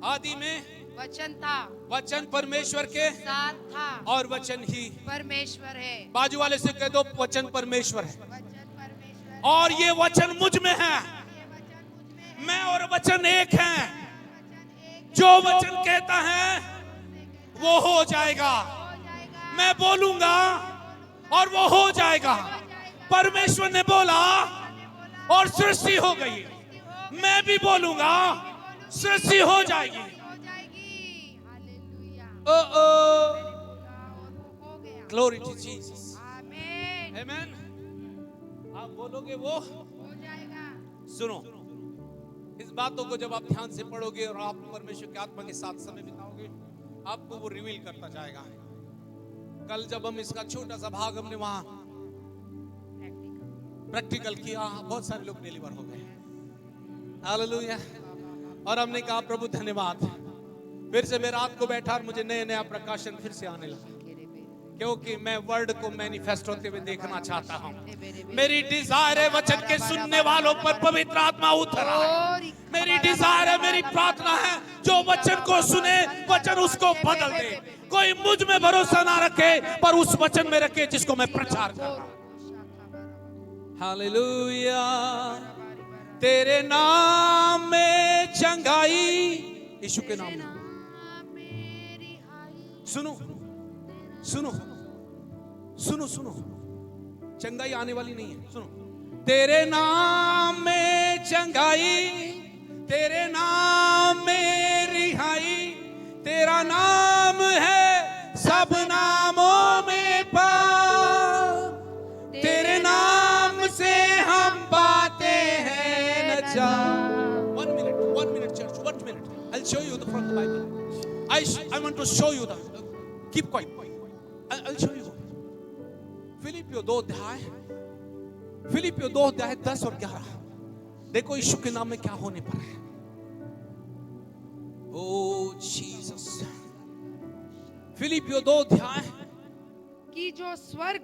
आदि में वचन था, वचन परमेश्वर के साथ था, और वचन ही परमेश्वर है। बाजू वाले से कह दो वचन परमेश्वर है, वचन परमेश्वर, और ये वचन मुझ में है। ये वचन मुझ में है। मैं और वचन एक हैं। वचन एक जो वचन कहता है वो हो जाएगा। मैं बोलूंगा और वो हो जाएगा। परमेश्वर ने बोला और सृष्टि हो गई। मैं भी बोलूंगा, सृष्टि हो जाएगी। ग्लोरी टू जीसस, आमीन, आमेन। आप बोलोगे वो हो जाएगा। सुनो, इस बातों को जब आप ध्यान से पढ़ोगे और आप परमेश्वर के आत्मा के साथ समय बिताओगे, आपको वो रिवील करता जाएगा। कल जब हम इसका छोटा सा भाग हमने वहां प्रैक्टिकल किया, बहुत सारे लोग डिलीवर हो गए। हालेलुया। और हमने कहा प्रभु धन्यवाद। फिर से मैं रात को बैठा और मुझे नया प्रकाशन फिर से आने लगा। क्योंकि मैं वर्ड को मैनिफेस्ट होते हुए देखना चाहता हूँ। मेरी डिजायर है वचन के सुनने वालों पर पवित्र आत्मा उतर आए। मेरी डिजायर है, मेरी प्रार्थना है, जो वचन को सुने वचन उसको बदल दे। कोई मुझ में भरोसा ना रखे पर उस वचन में रखे जिसको मैं प्रचार कर रहा हूं। हालेलुया। तेरे नाम में चंगाई, यीशु के नाम में। सुनो सुनो सुनो सुनो, चंगाई आने वाली नहीं है। सुनो, तेरे नाम में चंगाई, तेरे नाम में रिहाई, तेरा नाम है सब नामों में पार, तेरे नाम से हम पाते हैं नजात। 1 minute church, 1 minute. I'll show you the from the Bible. I want to show you the. Keep quiet. I'll show you. फिलिपियों 2 अध्याय 10 और 11। देखो यीशु के नाम में क्या होने पर है। ओ जीसस। फिलिपियों 2 अध्याय कि जो स्वर्ग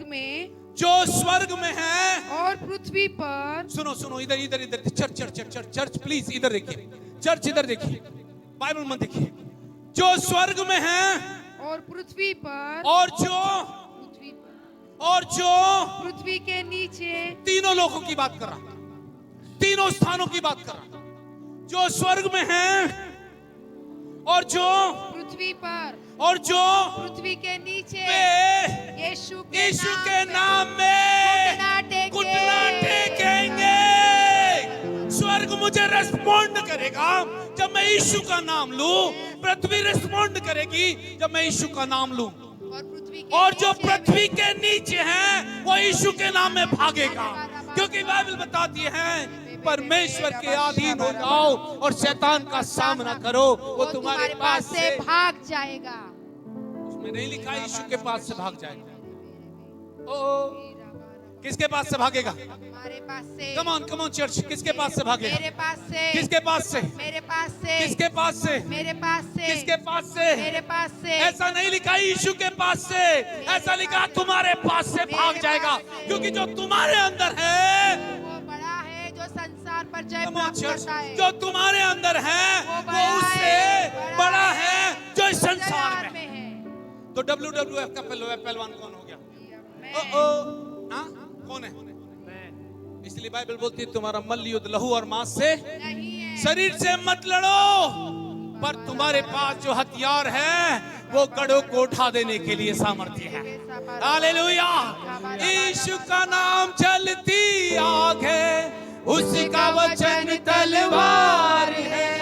में है और पृथ्वी पर। सुनो सुनो, इधर चर्च प्लीज इधर देखिए। चर्च इधर देखिए, बाइबल मत देखिए। जो स्वर्ग में है और पृथ्वी पर, और जो पृथ्वी के नीचे, तीनों लोगों की बात कर रहा, तीनों स्थानों की बात कर रहा। जो स्वर्ग में है और जो पृथ्वी पर और जो पृथ्वी के नीचे यीशु के नाम में घुटना टेकेंगे। स्वर्ग मुझे रेस्पॉन्ड करेगा जब मैं यीशु का नाम लूं, पृथ्वी रेस्पॉन्ड करेगी जब मैं यीशु का नाम लूं, और जो पृथ्वी के नीचे है वो यीशु के नाम में भागेगा। क्योंकि बाइबल बताती है परमेश्वर के अधीन हो जाओ और शैतान का सामना करो, वो तुम्हारे पास से भाग जाएगा। उसमें नहीं लिखा यीशु के पास से भाग जाएगा। ओ किसके पास से भागेगा? हमारे पास से। कम ऑन चर्च, किसके पास से भागेगा? मेरे पास से। किसके पास से? मेरे पास से। किसके पास से? मेरे पास से। किसके पास से? मेरे पास से। ऐसा नहीं लिखा यीशु के पास से, ऐसा लिखा तुम्हारे पास से भाग जाएगा। क्योंकि जो तुम्हारे अंदर है वो बड़ा है, जो संसार पर जय प्राप्त करता है। जो तुम्हारे अंदर है वो उससे बड़ा है जो इस संसार में है। तो WWF का पहलवान कौन हो गया? कौन है? इसलिए बाइबल बोलती है तुम्हारा मल्ल युद्ध लहू और मांस से शरीर से मत लड़ो, पर तुम्हारे पास जो हथियार है वो गढ़ों को उठा देने के लिए सामर्थ्य है। हालेलुया। यीशु का नाम चलती आग है, उसका वचन तलवार है।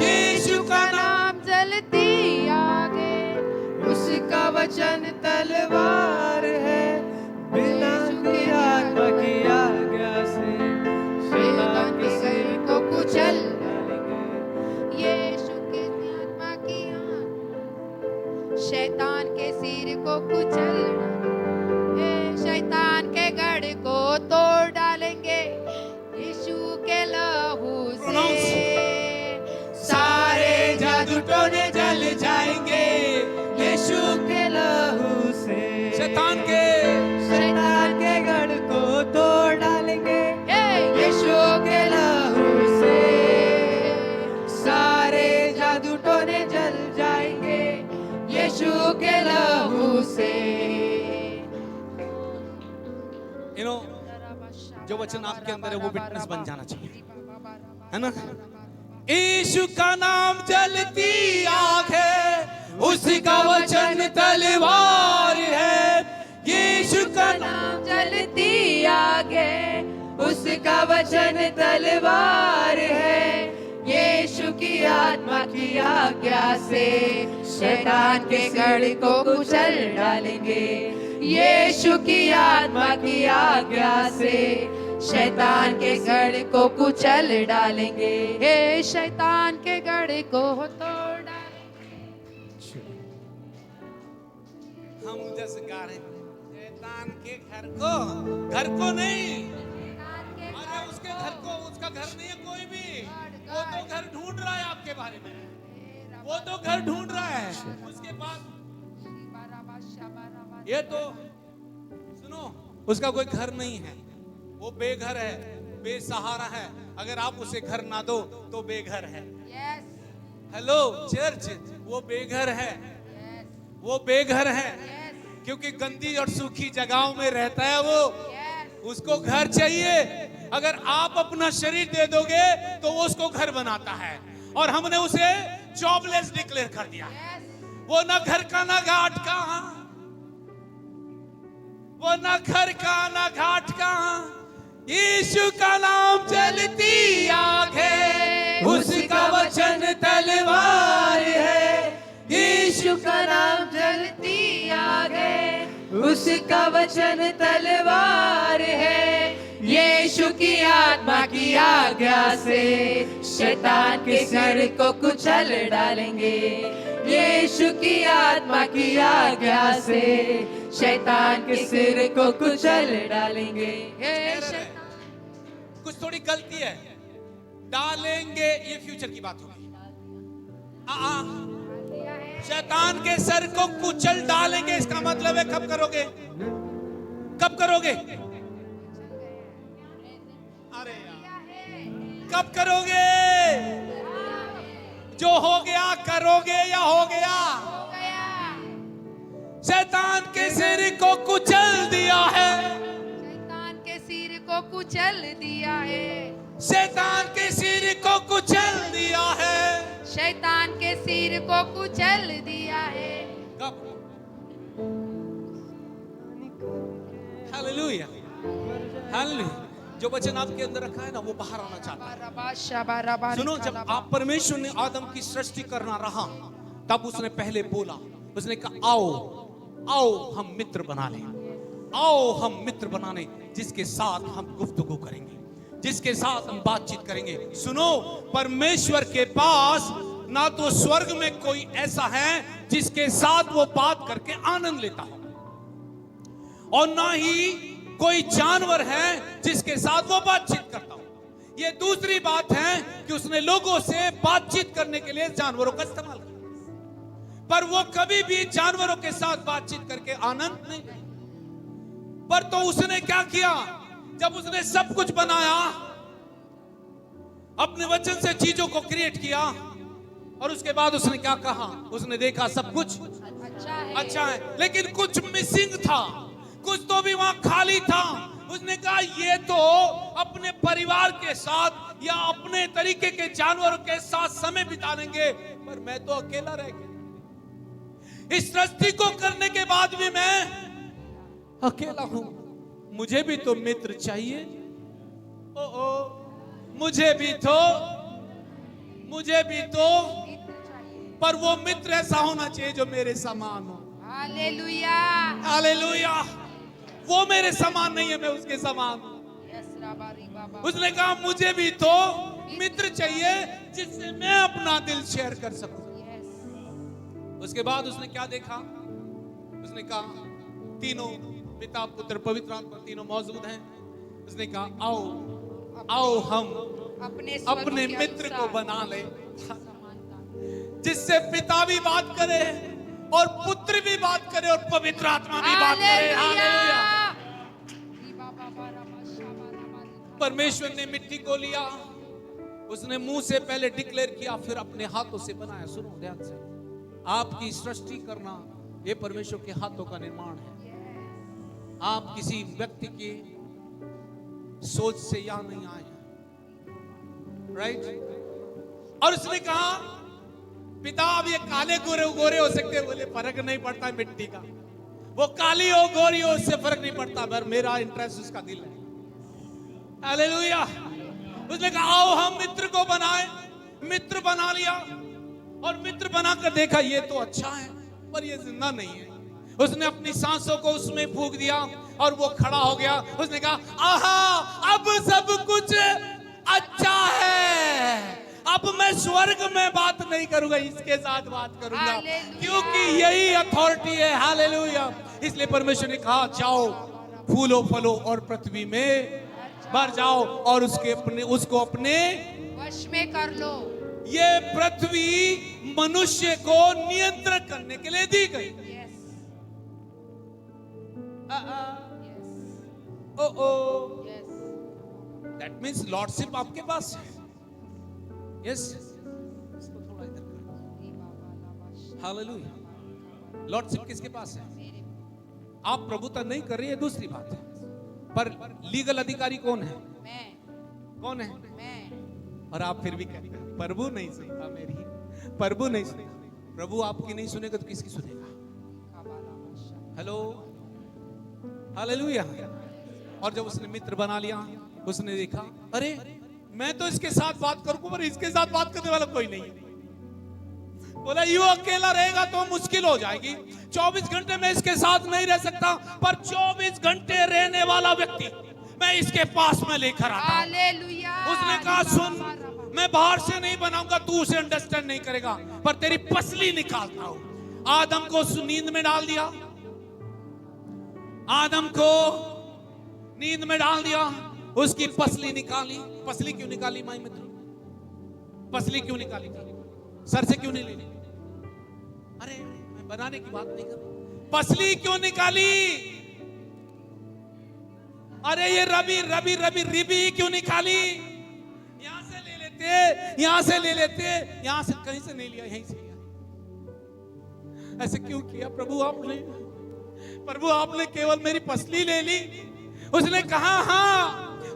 यीशु का नाम चलती आग है, उसका वचन तलवार है। बिना की आत्मा की आज्ञा से शैतान के सिर को कुचल डालेंगे। यीशु की आत्मा की शैतान के सिर को कुचल डालेंगे, शैतान के गढ़ को तोड़ डालेंगे यीशु के लहू से। सारे जादू टोने जल जाएंगे यीशु के लहू से। शैतान के गढ़ को तोड़ डालेंगे यीशु के लहू से। सारे जादू टोने जल जाएंगे यीशु के लहू से। जो वचन आपके अंदर है वो विटनेस बन जाना चाहिए, है ना? यीशु का नाम जलती आग है, उसका वचन तलवार है। यीशु का नाम जलती आग है, उसका वचन तलवार है। यीशु की आत्मा की आज्ञा से शैतान के गढ़ को कुचल डालेंगे। यीशु की आत्मा की आज्ञा से शैतान के गढ़ को कुचल डालेंगे। हे शैतान के गढ़ को तोड़ डालेंगे। हम जैसे गा रहे हैं शैतान के घर को नहीं, अरे उसके घर को, उसका घर नहीं है कोई भी। वो तो घर ढूंढ रहा है आपके बारे में, वो तो घर ढूंढ रहा है। उसके बाद ये तो सुनो, उसका कोई घर नहीं है, वो बेघर है, बेसहारा है। अगर आप उसे घर ना दो तो बेघर है। Yes. हेलो चर्च, वो बेघर है, Yes. वो बेघर है, Yes. क्योंकि गंदी और सूखी जगहों में रहता है वो। Yes. उसको घर चाहिए। अगर आप अपना शरीर दे दोगे तो वो उसको घर बनाता है, और हमने उसे जॉबलेस डिक्लेयर कर दिया। Yes. वो ना घर का ना घाट का, वो ना घर का ना घाट का। यीशु का नाम चलती आग है, उसका वचन तलवार है। यीशु का नाम जलती आग है, उसका वचन तलवार है। यीशु की आत्मा की आज्ञा से शैतान के सिर को कुचल डालेंगे। यीशु की आत्मा की आज्ञा से शैतान के सिर को कुचल डालेंगे। कुछ थोड़ी गलती है, डालेंगे ये फ्यूचर की बात होगी। शैतान के सर को कुचल डालेंगे, इसका मतलब है कब करोगे? कब करोगे? अरे यार, कब करोगे? जो हो गया करोगे या हो गया? शैतान के सिर को कुचल दिया है, शैतान के सिर को कुचल दिया है, शैतान के सिर को कुचल दिया है। शैतान के सिर को कुचल दिया है। कब? Hallelujah, hallelujah. जो वचन आपके अंदर रखा है ना, वो बाहर आना चाहता है। सुनो, जब आप परमेश्वर ने आदम की सृष्टि करना रहा, तब उसने पहले बोला, उसने कहा आओ आओ हम मित्र बना लें, आओ हम मित्र बनाने, जिसके साथ हम गुफ्तगू करेंगे, जिसके साथ हम बातचीत करेंगे। सुनो, परमेश्वर के पास ना तो स्वर्ग में कोई ऐसा है जिसके साथ वो बात करके आनंद लेता हो, और ना ही कोई जानवर है जिसके साथ वो बातचीत करता हो। ये दूसरी बात है कि उसने लोगों से बातचीत करने के लिए जानवरों का इस्तेमाल किया, पर वो कभी भी जानवरों के साथ बातचीत करके आनंद नहीं। पर तो उसने क्या किया, जब उसने सब कुछ बनाया, अपने वचन से चीजों को क्रिएट किया, और उसके बाद उसने क्या कहा? उसने देखा सब कुछ अच्छा है, लेकिन कुछ मिसिंग था, कुछ तो भी वहां खाली था। उसने कहा ये तो अपने परिवार के साथ या अपने तरीके के जानवरों के साथ समय बिता लेंगे, पर मैं तो अकेला रह गया। इस सृष्टि को करने के बाद भी मैं अकेला हूं, मुझे भी तो मित्र चाहिए। ओ मुझे भी तो, पर वो मित्र ऐसा होना चाहिए जो मेरे समान हो। Hallelujah, hallelujah. वो मेरे समान नहीं है, मैं उसके समान हूं। उसने कहा मुझे भी तो मित्र चाहिए जिससे मैं अपना दिल शेयर कर सकूं। उसके बाद उसने क्या देखा? उसने कहा तीनों, पिता पुत्र पवित्र आत्मा तीनों मौजूद हैं। उसने कहा आओ आओ हम अपने मित्र को बना ले, जिससे पिता भी बात करे और पुत्र भी बात करे और पवित्र आत्मा भी बात करे। हालेलुया। परमेश्वर ने मिट्टी को लिया, उसने मुंह से पहले डिक्लेयर किया, फिर अपने हाथों से बनाया। सुनो ध्यान से, आपकी सृष्टि करना ये परमेश्वर के हाथों का निर्माण है। आप किसी व्यक्ति की सोच से यहां नहीं आए, राइट? और उसने कहा पिता अब ये काले गोरे हो सकते, बोले फर्क नहीं पड़ता मिट्टी का, वो काली हो गोरी हो उससे फर्क नहीं पड़ता, पर मेरा इंटरेस्ट उसका दिल है। हालेलुया। उसने कहा आओ हम मित्र को बनाए, मित्र बना लिया, और मित्र बनाकर देखा ये तो अच्छा है पर ये जिंदा नहीं है। उसने अपनी सांसों को उसमें फूंक दिया और वो खड़ा हो गया। उसने कहा आहा अब सब कुछ अच्छा है, अब मैं स्वर्ग में बात नहीं करूंगा, इसके साथ बात करूंगा, क्योंकि यही अथॉरिटी है। हालेलुया। इसलिए परमेश्वर ने कहा जाओ फूलो फलो और पृथ्वी में भर जाओ और उसको अपने वश में कर लो। ये पृथ्वी मनुष्य को नियंत्रण करने के लिए दी गई। ओ Yes. दैट मीन्स लॉर्डशिप आपके पास है. यस, इसको थोड़ा इधर कर. हालेलुया. लॉर्डशिप किसके पास है? आप प्रभुता नहीं कर रही है दूसरी बात है, पर लीगल अधिकारी कौन है? मैं कौन है? मैं और आप फिर भी कहते हैं प्रभु नहीं सुनता मेरी, प्रभु नहीं सुनता. प्रभु आपकी नहीं सुनेगा तो किसकी सुनेगा? Hello, hallelujah. और जब उसने मित्र बना लिया, उसने देखा अरे मैं तो इसके साथ बात करूंगा पर इसके साथ बात करने वाला कोई नहीं है. बोला यू अकेला रहेगा तो मुश्किल हो जाएगी. 24 घंटे में इसके साथ नहीं रह सकता, पर 24 घंटे रहने वाला व्यक्ति मैं इसके पास में लेकर आता हूं. हालेलुया. उसने कहा सुन, मैं बाहर से नहीं बनाऊंगा, तू उसे अंडरस्टैंड नहीं करेगा, पर तेरी पसली निकालता हूं. आदम को नींद में डाल दिया. आदम को नींद में डाल दिया, उसकी पसली निकाली. पसली क्यों निकाली माई मित्र? पसली क्यों निकाली? सर से क्यों नहीं ले ली? अरे मैं बनाने की बात नहीं कर रहा. पसली क्यों निकाली? अरे ये रबी क्यों निकाली? यहां से ले लेते, यहां से ले लेते, यहां से कहीं से नहीं लिया, यहीं से लिया. ऐसे क्यों किया प्रभु आपने? प्रभु आपने केवल मेरी पसली ले ली. उसने कहा हाँ,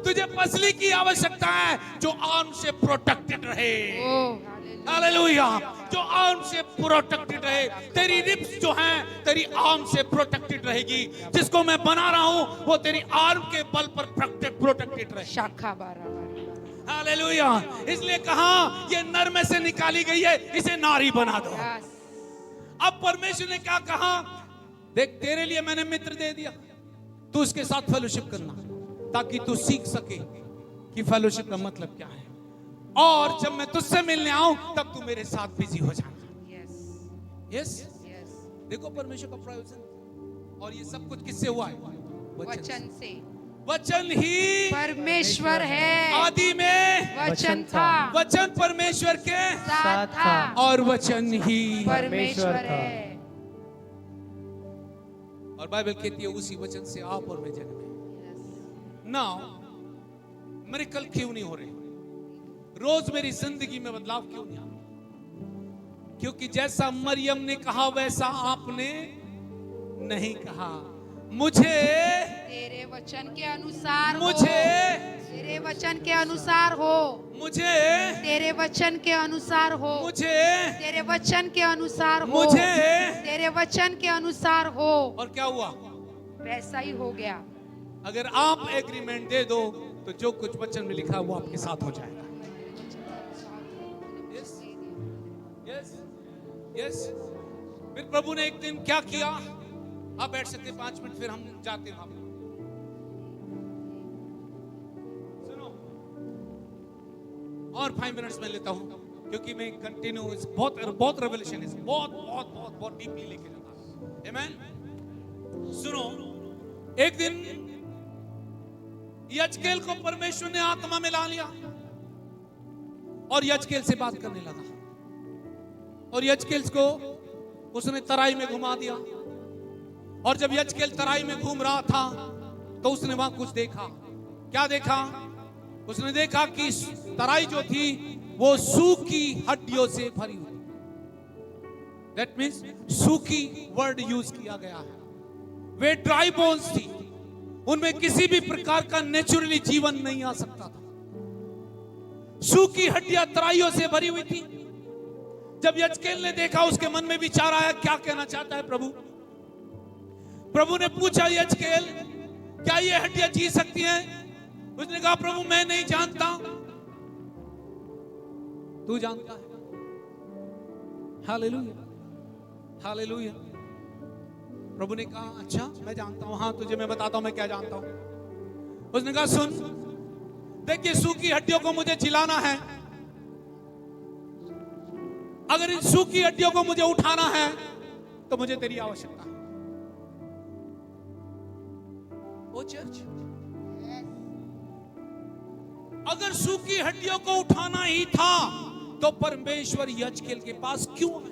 तुझे पसली की आवश्यकता है जो आर्म से प्रोटेक्टेड रहे. हालेलुया. जो आर्म से प्रोटेक्टेड रहे. तेरी रिब्स जो हैं तेरी आर्म से प्रोटेक्टेड रहेगी. जिसको मैं बना रहा हूं वो तेरी आर्म के बल पर प्रोटेक्टेड रहे. शाखा बारा. हालेलुया. इसलिए कहा ये नर में से निकाली गई है, इसे नारी बना दो. अब परमेश्वर ने क्या कहा? देख तेरे लिए मैंने मित्र दे दिया, तू उसके साथ फेलोशिप करना ताकि तू सीख सके कि फेलोशिप का मतलब क्या है. और जब मैं तुझसे मिलने आऊं तब तू मेरे साथ बिजी हो जाना. यस. देखो परमेश्वर का प्रयोजन. और ये सब कुछ किससे हुआ है? वचन से. वचन ही परमेश्वर है. आदि में वचन था. वचन परमेश्वर के साथ था. और वचन ही परमेश्वर है. और बाइबल कहती है उसी वचन से आप और मैं जन्मे. नाउ मिरेकल क्यों नहीं हो रहे? रोज मेरी जिंदगी में बदलाव क्यों नहीं आ रहा? क्योंकि जैसा मरियम ने कहा वैसा आपने नहीं कहा. मुझे तेरे वचन के अनुसार हो. मुझे तेरे वचन के अनुसार हो. मुझे तेरे वचन के अनुसार हो. मुझे तेरे वचन के अनुसार हो. मुझे तेरे वचन के अनुसार हो. और क्या हुआ? वैसा ही हो गया. अगर आप एग्रीमेंट दे दो तो जो कुछ वचन में लिखा है वो आपके साथ हो जाएगा. यस. यस. फिर प्रभु ने एक दिन क्या किया? आप बैठ सकते 5 मिनट, फिर हम जाते हैं. सुनो, और 5 मिनट्स में लेता हूं क्योंकि मैं कंटिन्यू बहुत रेवलेशन है, बहुत डीपली लेके जाता हूं. आमेन. सुनो, एक दिन यजकेल को परमेश्वर ने आत्मा में ला लिया और यजकेल से बात करने लगा. और यजकेल को उसने तराई में घुमा दिया. और जब यजकेल तराई में घूम रहा था तो उसने वहां कुछ देखा. क्या देखा? उसने देखा कि तराई जो थी वो सूखी हड्डियों से भरी हुई. दैट मीन्स सूखी वर्ड यूज किया गया है. वे ड्राई बोन्स थी, उनमें किसी भी प्रकार का नेचुरली जीवन नहीं आ सकता था. सूखी हड्डियां तराइयों से भरी हुई थी. जब यजकेल ने देखा उसके मन में विचार आया क्या कहना चाहता है प्रभु. प्रभु ने पूछा यजकेल क्या ये हड्डियां जी सकती हैं? उसने कहा प्रभु मैं नहीं जानता, तू जानता है. हालेलुया. हालेलुया. प्रभु ने कहा अच्छा मैं जानता हूं. हाँ तुझे मैं बताता हूं मैं क्या जानता हूं. उसने कहा सुन, देखिए सूखी हड्डियों को मुझे जिलाना है. अगर इन सूखी हड्डियों को मुझे उठाना है तो मुझे तेरी आवश्यकता है. ओ चर्च, अगर सूखी हड्डियों को उठाना ही था तो परमेश्वर यजकेल के पास क्यों आया?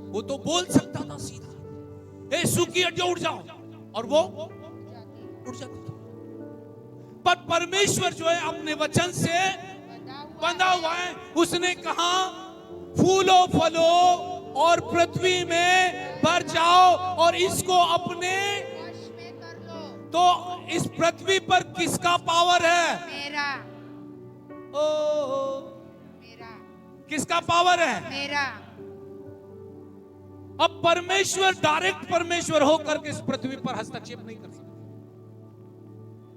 वो तो बोल सकता था सीधा, यीशु की हड्डियां उठ जाओ, और वो उठ जाती थी। पर परमेश्वर जो है अपने वचन से बंधा हुआ है। उसने कहा फूलो फलो और पृथ्वी में भर जाओ और इसको अपने वश में कर लो। तो इस पृथ्वी पर किसका पावर है? मेरा ओ, मेरा किसका पावर है? मेरा। अब परमेश्वर डायरेक्ट परमेश्वर होकर के इस पृथ्वी पर हस्तक्षेप नहीं कर सकता।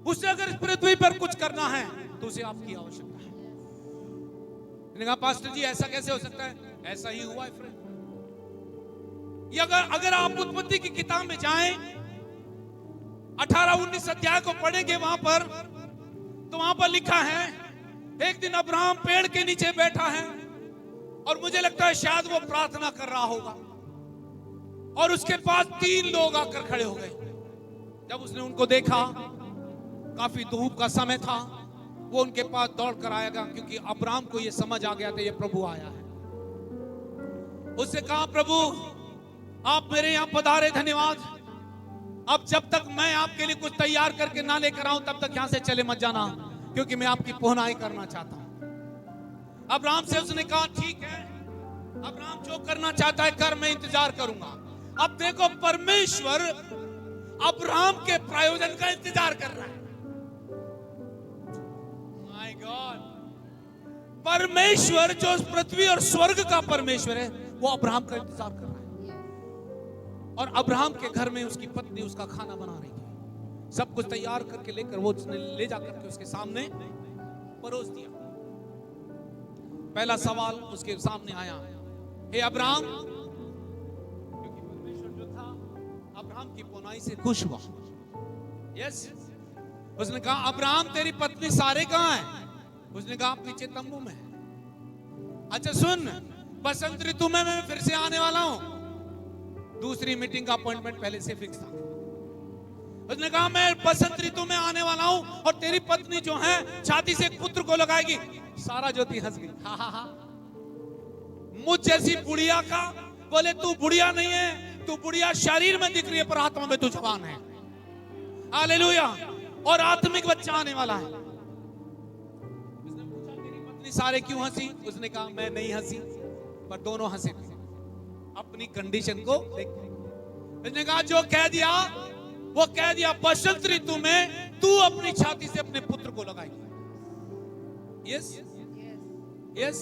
उसे अगर इस पृथ्वी पर कुछ करना है तो उसे आपकी आवश्यकता है। मैंने कहा पास्टर जी ऐसा कैसे हो सकता है? ऐसा ही हुआ है फ्रेंड। ये अगर आप उत्पत्ति की किताब में जाएं, 18-19 अध्याय को पढ़ेंगे वहां पर, तो वहां पर लिखा है एक दिन अब्राहम पेड़ के नीचे बैठा है और मुझे लगता है शायद वो प्रार्थना कर रहा होगा, और उसके पास 3 लोग आकर खड़े हो गए। जब उसने उनको देखा, काफी धूप का समय था, वो उनके पास दौड़ कर आएगा, क्योंकि अब्राहम को ये समझ आ गया था ये प्रभु आया है। उससे कहा प्रभु आप मेरे यहां पधारे, धन्यवाद। अब जब तक मैं आपके लिए कुछ तैयार करके ना लेकर आऊं तब तक यहां से चले मत जाना, क्योंकि मैं आपकी पहुनाई करना चाहता हूं। अब्राहम से उसने कहा ठीक है, अब्राहम जो करना चाहता है कर, मैं इंतजार करूंगा। अब देखो परमेश्वर अब्राहम के प्रयोजन का इंतजार कर रहा है। माय गॉड, परमेश्वर जो पृथ्वी और स्वर्ग का परमेश्वर है वो अब्राहम का इंतजार कर रहा है। और अब्राहम के घर में उसकी पत्नी उसका खाना बना रही थी, सब कुछ तैयार करके लेकर वो उसने ले जाकर के उसके सामने परोस दिया। पहला सवाल उसके सामने आया, हे अब्राहम, क्योंकि परमेश्वर जो था अब्राहम की पुनाई से खुश हुआ। यस, उसने कहा अब्राहम तेरी पत्नी सारे कहां है? उसने कहा पीछे तंबू में। अच्छा सुन, बसंत ऋतु में मैं फिर से आने वाला हूं। दूसरी मीटिंग का अपॉइंटमेंट पहले से फिक्स था। उसने कहा मैं बसंत ऋतु में आने वाला हूं और तेरी पत्नी जो है छाती से एक पुत्र को लगाएगी। सारा ज्योति हंस गई, हा हा हा। मुझ जैसी बुढ़िया का, बोले तू बुढ़िया नहीं है, तू बुढ़िया शरीर में दिख रही है पर आत्मा में तू जवान है। हालेलुया। और आत्मिक बच्चा आने वाला है। उसने पूछा तेरी पत्नी सारे क्यों हंसी? उसने कहा मैं नहीं हंसी, पर दोनों हंसे थे अपनी कंडीशन को देख। उसने कहा जो कह दिया वो कह दिया, बसंत ऋतु में तू अपनी छाती से अपने पुत्र को लगाएगी। यस यस,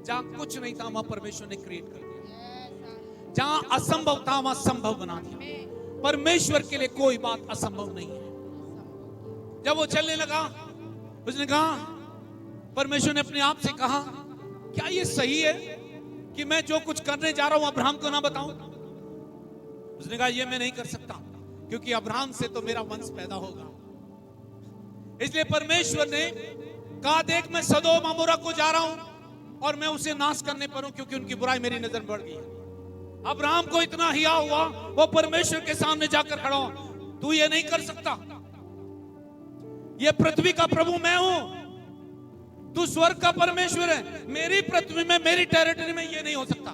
जहां कुछ नहीं था वहां परमेश्वर ने क्रिएट कर दिया। जहां असंभव था वहां संभव बना दिया। परमेश्वर के लिए कोई बात असंभव नहीं है। जब वो चलने लगा, उसने कहा, परमेश्वर ने अपने आप से कहा क्या ये सही है कि मैं जो कुछ करने जा रहा हूं अब्राहम को ना बताऊं? उसने कहा ये मैं नहीं कर सकता, क्योंकि अब्राहम से तो मेरा वंश पैदा होगा। इसलिए परमेश्वर ने कहा देख मैं सदोम अमोरा को जा रहा हूं और मैं उसे नाश करने पर हूं, क्योंकि उनकी बुराई मेरी नजर में बढ़ गई है। अब्राहम को इतना हिया हुआ, वो परमेश्वर के सामने जाकर खड़ा हुआ, तू ये नहीं कर सकता, ये पृथ्वी का प्रभु मैं हूं, तू स्वर्ग का परमेश्वर है, मेरी पृथ्वी में मेरी टेरिटरी में ये नहीं हो सकता।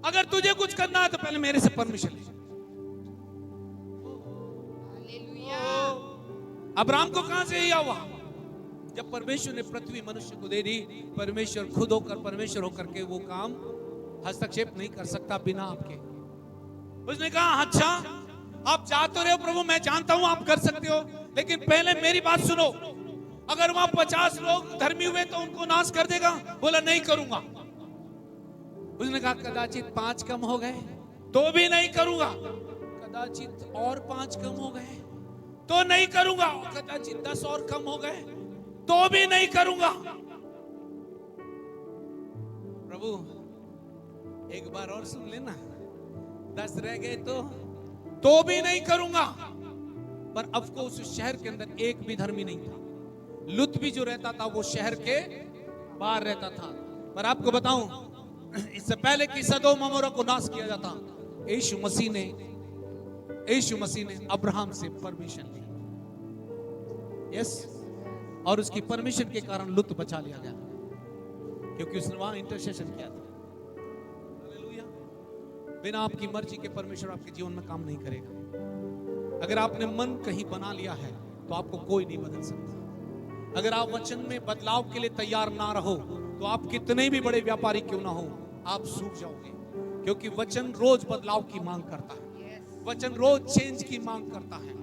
अगर तुझे कुछ करना है तो पहले मेरे से परमिशन ले। अब्राहम को कहां से यह हुआ? जब परमेश्वर ने पृथ्वी मनुष्य को दे दी, परमेश्वर खुद होकर परमेश्वर होकर के वो काम हस्तक्षेप नहीं कर सकता बिना आपके। उसने कहा अच्छा आप जा तो रहे हो प्रभु, मैं जानता हूं आप कर सकते हो, लेकिन पहले मेरी बात सुनो। अगर वहां 50 लोग धर्मी हुए तो उनको नाश कर देगा? बोला नहीं करूंगा। उसने कहा कदाचित 5 कम हो गए तो भी नहीं करूंगा, कदाचित और 5 कम हो गए तो नहीं करूंगा, कदाचित 10 और कम हो गए तो भी नहीं करूंगा। प्रभु एक बार और सुन लेना, 10 रह गए तो भी नहीं करूंगा। पर अफकोर्स उस शहर के अंदर एक भी धर्मी नहीं था। लुत भी जो रहता था वो शहर के बाहर रहता था। पर आपको बताऊं, इससे पहले कि सदोम अमोरा को नाश किया जाता, यीशु मसीह ने अब्राहम से परमिशन ली। यस, और उसकी परमिशन के कारण लुत बचा लिया गया। क्योंकि उसने वहां इंटरसेशन किया था। हालेलुया। बिना आपकी मर्जी के परमेश्वर आपके जीवन में काम नहीं करेगा। अगर आपने मन कहीं बना लिया है तो आपको कोई नहीं बदल सकता। अगर आप वचन में बदलाव के लिए तैयार ना रहो तो आप कितने भी बड़े व्यापारी क्यों ना हो, आप सूख जाओगे। क्योंकि वचन रोज बदलाव की मांग करता है, वचन रोज चेंज की मांग करता है,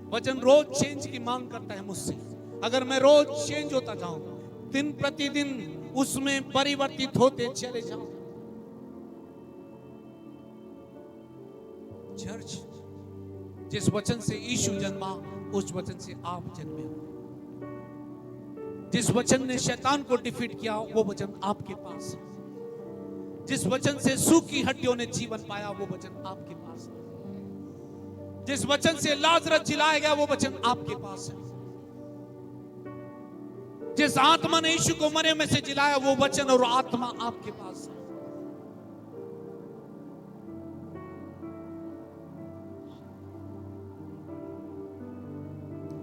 वचन रोज चेंज की मांग करता है मुझसे। अगर मैं रोज चेंज होता जाऊं, दिन प्रतिदिन उसमें परिवर्तित होते चले जाऊं। चर्च, जिस वचन से यीशु जन्मा उस वचन से आप जन्मे हो। जिस वचन ने शैतान को डिफीट किया वो वचन आपके पास है। जिस वचन से सूखी हड्डियों ने जीवन पाया वो वचन आपके पास है। जिस वचन से लाजरस जिलाया गया वो वचन आपके पास है। जिस आत्मा ने यीशु को मरे में से जिलाया वो वचन और आत्मा आपके पास है।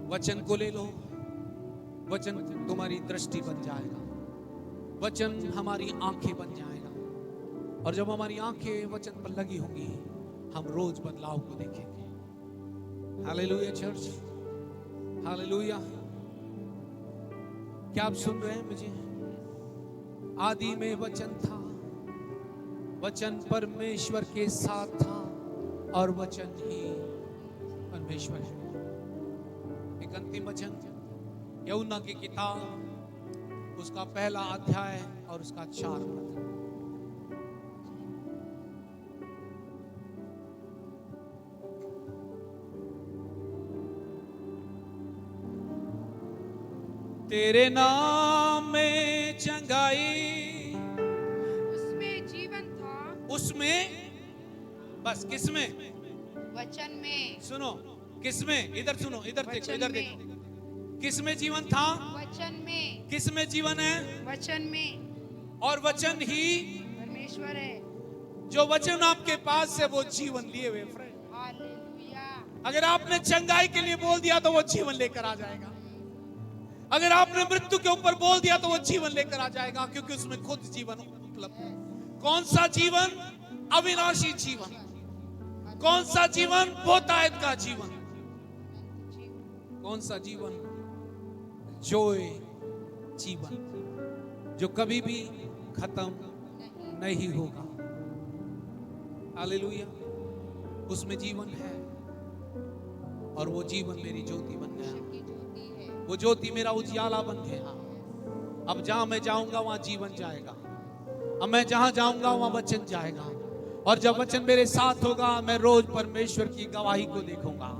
वचन को ले लो, वचन तुम्हारी दृष्टि बन जाएगा, वचन हमारी आंखें बन जाएगा। और जब हमारी आंखें वचन पर लगी होंगी हम रोज बदलाव को देखेंगे। Hallelujah church, hallelujah. क्या आप सुन रहे हैं मुझे? आदि में वचन था, वचन परमेश्वर के साथ था और वचन ही परमेश्वर है। एक अंतिम वचन यूहन्ना की किताब उसका पहला अध्याय और उसका 4 पद। तेरे नाम में चंगाई, उसमें जीवन था, उसमें, बस किसमें? वचन में। सुनो, किसमें? इधर सुनो, इधर देखो, वचन इधर में। देखो। किसमें जीवन था? वचन में। किसमें जीवन है? वचन में। और वचन ही परमेश्वर है। जो वचन आपके पास है वो जीवन लिए हुए फ्रेंड। हालेलुया। अगर आपने चंगाई के लिए बोल दिया तो वो जीवन लेकर आ जाएगा। अगर आपने मृत्यु के ऊपर बोल दिया तो वो जीवन लेकर आ जाएगा, क्योंकि उसमें खुद जीवन उपलब्ध है। कौन सा जीवन? अविनाशी जीवन। कौन सा जीवन? बहुतायत का जीवन। कौन सा जीवन? जोय जीवन, जो कभी भी खत्म नहीं होगा। हालेलुया। उसमें जीवन है और वो जीवन मेरी ज्योति बन गया। वो ज्योति मेरा उजियाला बन गया। अब जहां मैं जाऊंगा वहां जीवन जाएगा। अब मैं जहां जाऊंगा वहां वचन जाएगा। और जब वचन मेरे साथ होगा मैं रोज परमेश्वर की गवाही को देखूंगा।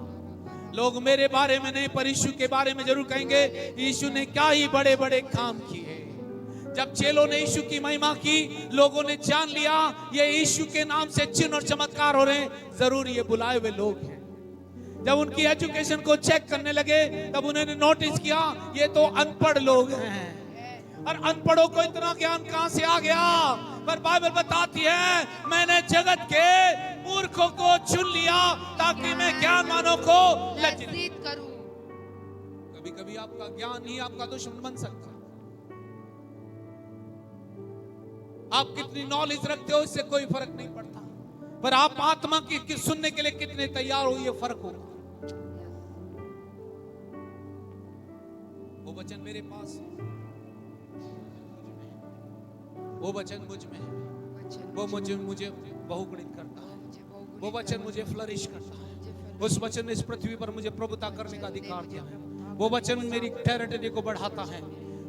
लोग मेरे बारे में नहीं पर यीशु के बारे में जरूर कहेंगे यीशु ने क्या ही बड़े बड़े काम किए। जब चेलों ने यीशु की महिमा की, लोगों ने जान लिया ये यीशु के नाम से चिन्ह और चमत्कार हो रहे हैं, जरूर ये बुलाए हुए लोग हैं। जब उनकी एजुकेशन को चेक करने लगे तब उन्होंने नोटिस किया ये तो अनपढ़ लोग हैं। और अनपढ़ों को इतना ज्ञान कहां से आ गया? पर बाइबल बताती है मैंने जगत के मूर्खों को चुन लिया ताकि मैं ज्ञानवानों को लज्जित करूं। कभी कभी आपका ज्ञान ही आपका दुश्मन बन सकता है। आप कितनी नॉलेज रखते हो इससे कोई फर्क नहीं पड़ता, पर आप आत्मा की सुनने के लिए कितने तैयार हो ये फर्क होगा। वो वचन मेरे पास है, वो वचन मुझ में है, वो मुझे बहुगुणित करता है, वो वचन मुझे फ्लरिश करता है। उस वचन ने इस पृथ्वी पर मुझे प्रभुता करने का अधिकार दिया है। वो वचन मेरी टेरिटरी को बढ़ाता है।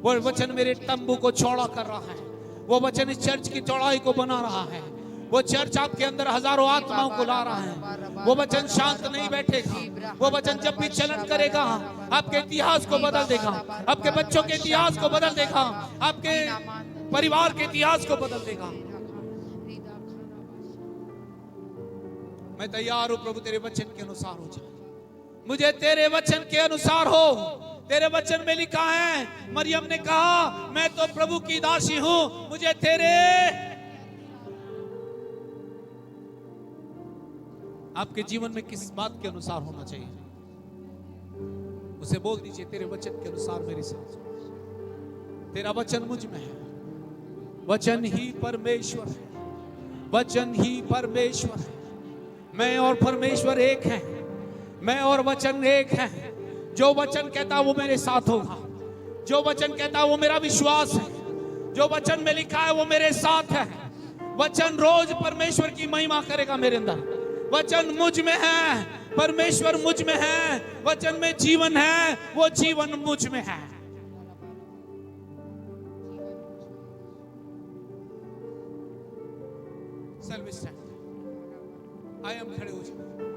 वो वचन मेरे तंबू को चौड़ा कर रहा है। वो वचन इस चर्च की चौड़ाई को बना रहा है। वो चर्च आपके अंदर हजारों आत्माओं को ला रहा है। वो वचन शांत नहीं बैठेगा। वो वचन जब भी चलन करेगा आपके इतिहास को बदल देगा, आपके बच्चों के इतिहास को बदल देगा, आपके परिवार के इतिहास को बदल देगा। मैं तैयार हूं प्रभु तेरे वचन के अनुसार हो जाए। मुझे तेरे वचन के अनुसार हो। तेरे वचन में लिखा है मरियम ने कहा मैं तो प्रभु की दासी हूं, मुझे तेरे। आपके जीवन में किस बात के अनुसार होना चाहिए उसे बोल दीजिए तेरे वचन के अनुसार मेरे साथ। तेरा वचन मुझ में है, वचन ही परमेश्वर है, वचन ही परमेश्वर है। मैं और परमेश्वर एक हैं, मैं और वचन एक हैं। जो वचन कहता वो मेरे साथ होगा, जो वचन कहता वो मेरा विश्वास है, जो वचन में लिखा है वो मेरे साथ है। वचन रोज परमेश्वर की महिमा करेगा मेरे अंदर। वचन मुझ में है, परमेश्वर मुझ में है, वचन में जीवन है, वो जीवन मुझ में है। सर्विस स्टैंड, आई एम खड़े हो जाओ।